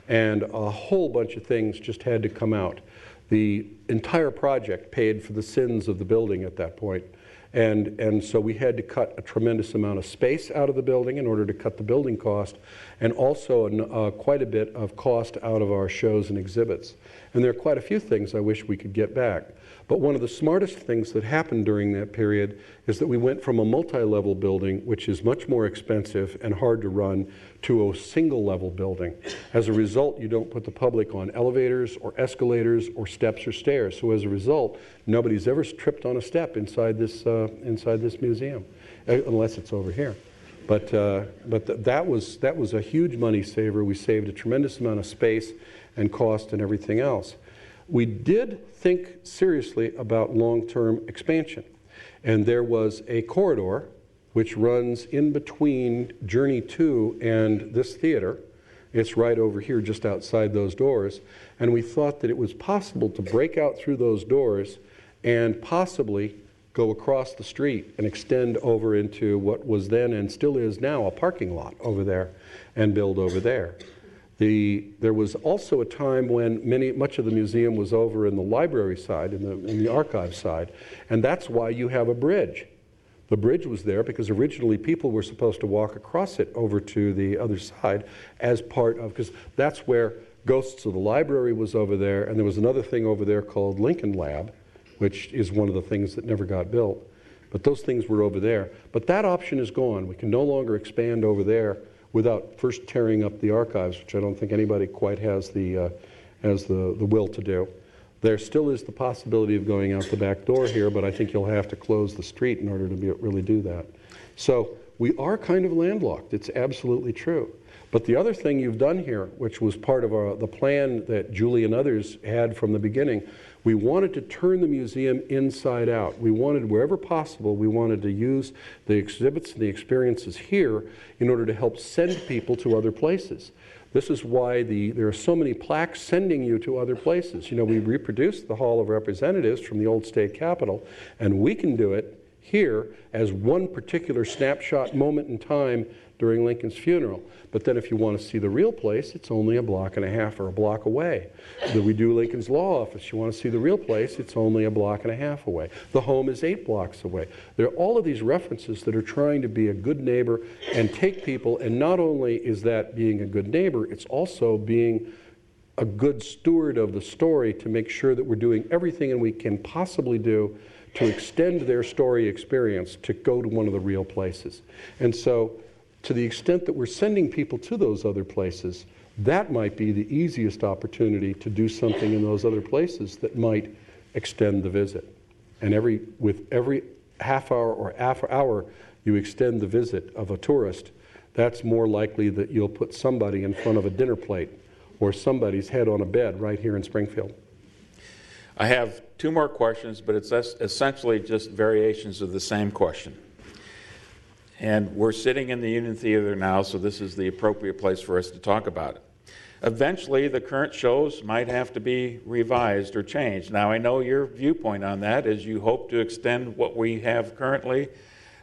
And a whole bunch of things just had to come out. The entire project paid for the sins of the building at that point. And so we had to cut a tremendous amount of space out of the building in order to cut the building cost, and also quite a bit of cost out of our shows and exhibits. And there are quite a few things I wish we could get back. But one of the smartest things that happened during that period is that we went from a multi-level building, which is much more expensive and hard to run, to a single-level building. As a result, you don't put the public on elevators or escalators or steps or stairs. So as a result, nobody's ever tripped on a step inside this museum, unless it's over here. But that was a huge money saver. We saved a tremendous amount of space and cost and everything else. We did think seriously about long-term expansion. And there was a corridor which runs in between Journey 2 and this theater. It's right over here just outside those doors. And we thought that it was possible to break out through those doors and possibly go across the street and extend over into what was then and still is now a parking lot over there and build over there. There was also a time when much of the museum was over in the library side, in the archive side, and that's why you have a bridge. The bridge was there because originally people were supposed to walk across it over to the other side as part of, because that's where Ghosts of the Library was over there, and there was another thing over there called Lincoln Lab, which is one of the things that never got built. But those things were over there. But that option is gone. We can no longer expand over there without first tearing up the archives, which I don't think anybody quite has the will to do. There still is the possibility of going out the back door here, but I think you'll have to close the street in order to really do that. So we are kind of landlocked. It's absolutely true. But the other thing you've done here, which was part of the plan that Julie and others had from the beginning, we wanted to turn the museum inside out. We wanted, wherever possible, we wanted to use the exhibits and the experiences here in order to help send people to other places. This is why there are so many plaques sending you to other places. You know, we reproduced the Hall of Representatives from the old state capitol, and we can do it here as one particular snapshot moment in time during Lincoln's funeral. But then if you want to see the real place, it's only a block and a half or a block away. Then we do Lincoln's Law Office. You want to see the real place, it's only a block and a half away. The home is 8 blocks away. There are all of these references that are trying to be a good neighbor and take people, and not only is that being a good neighbor, it's also being a good steward of the story to make sure that we're doing everything and we can possibly do to extend their story experience to go to one of the real places. And so, to the extent that we're sending people to those other places, that might be the easiest opportunity to do something in those other places that might extend the visit. And with every half hour or hour you extend the visit of a tourist, that's more likely that you'll put somebody in front of a dinner plate or somebody's head on a bed right here in Springfield. I have 2 more questions, but it's essentially just variations of the same question. And we're sitting in the Union Theater now, so this is the appropriate place for us to talk about it. Eventually, the current shows might have to be revised or changed. Now, I know your viewpoint on that is you hope to extend what we have currently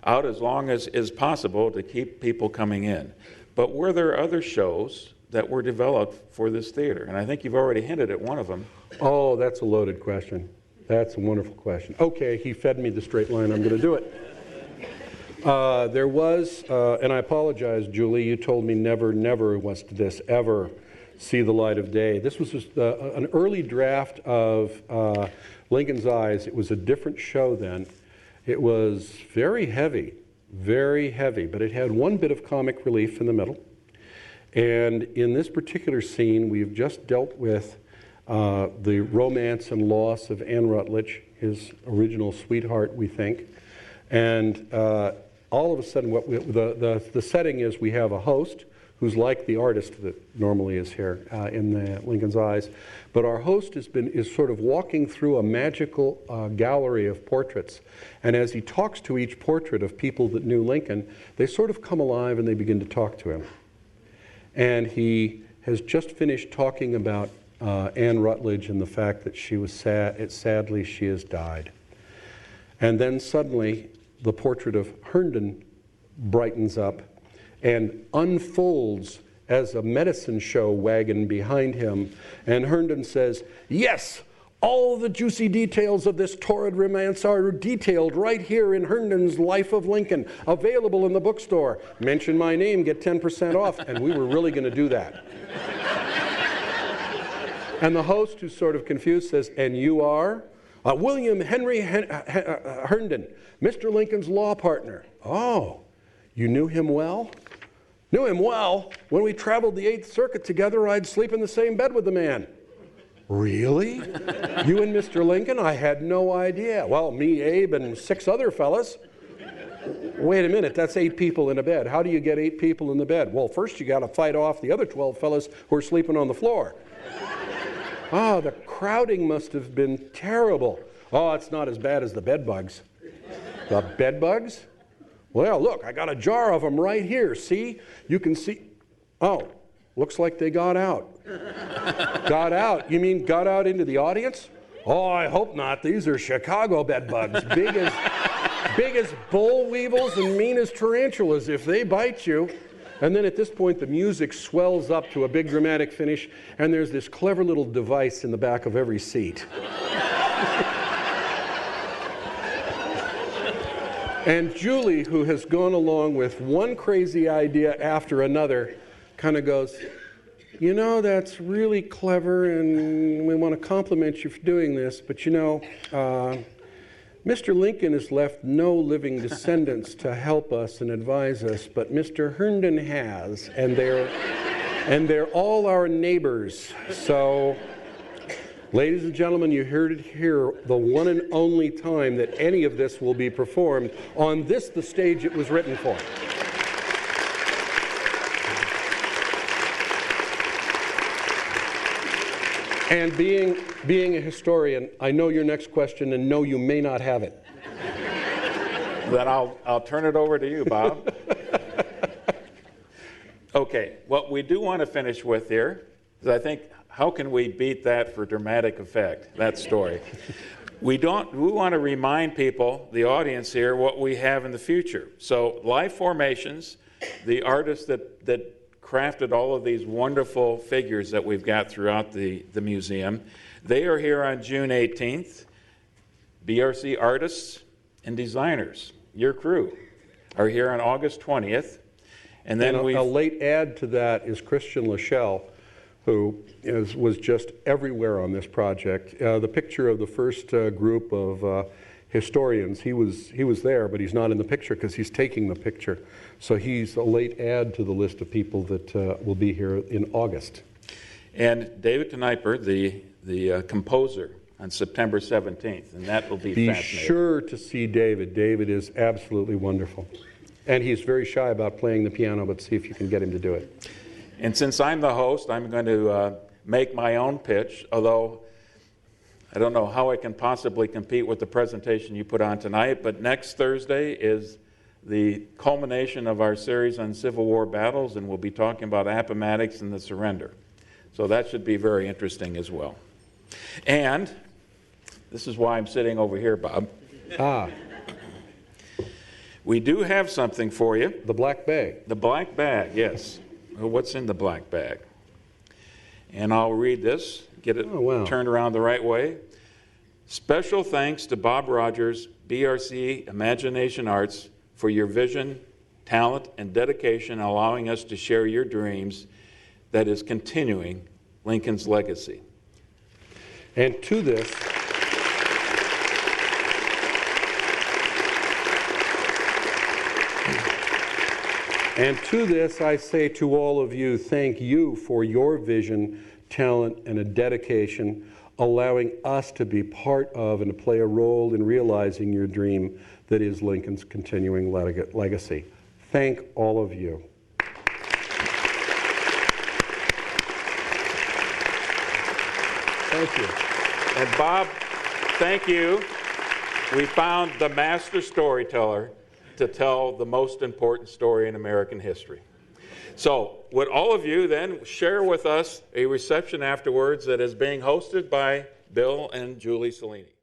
out as long as is possible to keep people coming in. But were there other shows that were developed for this theater? And I think you've already hinted at one of them. Oh, that's a loaded question. That's a wonderful question. Okay, he fed me the straight line. I'm going to do it. There was, and I apologize, Julie, you told me never was this ever see the light of day. This was just an early draft of Lincoln's Eyes. It was a different show then. It was very heavy, but it had one bit of comic relief in the middle. And in this particular scene, we've just dealt with the romance and loss of Anne Rutledge, his original sweetheart, we think. And all of a sudden, the setting is we have a host who's like the artist that normally is here in the Lincoln's Eyes. But our host is sort of walking through a magical gallery of portraits. And as he talks to each portrait of people that knew Lincoln, they sort of come alive and they begin to talk to him. And he has just finished talking about Anne Rutledge and the fact that she was sadly she has died. And then suddenly the portrait of Herndon brightens up and unfolds as a medicine show wagon behind him. And Herndon says, "Yes, all the juicy details of this torrid romance are detailed right here in Herndon's Life of Lincoln, available in the bookstore. Mention my name, get 10% off." And we were really going to do that. And the host, who's sort of confused, says, "And you are?" "William Henry Herndon, Mr. Lincoln's law partner." "Oh, you knew him well?" "Knew him well. When we traveled the 8th Circuit together, I'd sleep in the same bed with the man." "Really? You and Mr. Lincoln? I had no idea." "Well, me, Abe, and 6 other fellas." "Wait a minute, that's 8 people in a bed. How do you get 8 people in the bed?" "Well, first you got to fight off the other 12 fellas who are sleeping on the floor." "Ah, the crowding must have been terrible." "Oh, it's not as bad as the bed bugs." "The bed bugs?" "Well, look, I got a jar of them right here. See? You can see." "Oh, looks like they got out." "Got out? You mean got out into the audience?" "Oh, I hope not. These are Chicago bed bugs, big as boll weevils and mean as tarantulas if they bite you." And then at this point, the music swells up to a big dramatic finish, and there's this clever little device in the back of every seat. And Julie, who has gone along with one crazy idea after another, kind of goes, "You know, that's really clever, and we want to compliment you for doing this, but you know, Mr. Lincoln has left no living descendants to help us and advise us, but Mr. Herndon has, and they're all our neighbors. So, ladies and gentlemen, you heard it here, the one and only time that any of this will be performed on this, the stage it was written for." And being a historian, I know your next question, and no, you may not have it. Then I'll turn it over to you, Bob. Okay, what we do want to finish with here is, I think, how can we beat that for dramatic effect, that story? We want to remind people, the audience here, what we have in the future. So live formations, the artists that crafted all of these wonderful figures that we've got throughout the museum, they are here on June 18th. BRC artists and designers, your crew, are here on August 20th. And then a late add to that is Christian Lachelle, who was just everywhere on this project. The picture of the first group of historians, he was there, but he's not in the picture because he's taking the picture. So he's a late add to the list of people that will be here in August. And David Kneiper, the composer, on September 17th, and that will be fascinating. Be sure to see David. David is absolutely wonderful. And he's very shy about playing the piano, but see if you can get him to do it. And since I'm the host, I'm going to make my own pitch, although I don't know how I can possibly compete with the presentation you put on tonight, but next Thursday is the culmination of our series on Civil War battles, and we'll be talking about Appomattox and the surrender. So that should be very interesting as well. And this is why I'm sitting over here, Bob. We do have something for you. The black bag. The black bag, yes. Well, what's in the black bag? And I'll read this, get it turned around the right way. Special thanks to Bob Rogers, BRC Imagination Arts, for your vision, talent, and dedication, allowing us to share your dreams that is continuing Lincoln's legacy. And to this, I say to all of you, thank you for your vision, talent, and a dedication, allowing us to be part of and to play a role in realizing your dream that is Lincoln's continuing legacy. Thank all of you. Thank you. And Bob, thank you. We found the master storyteller to tell the most important story in American history. So, would all of you then share with us a reception afterwards that is being hosted by Bill and Julie Cellini?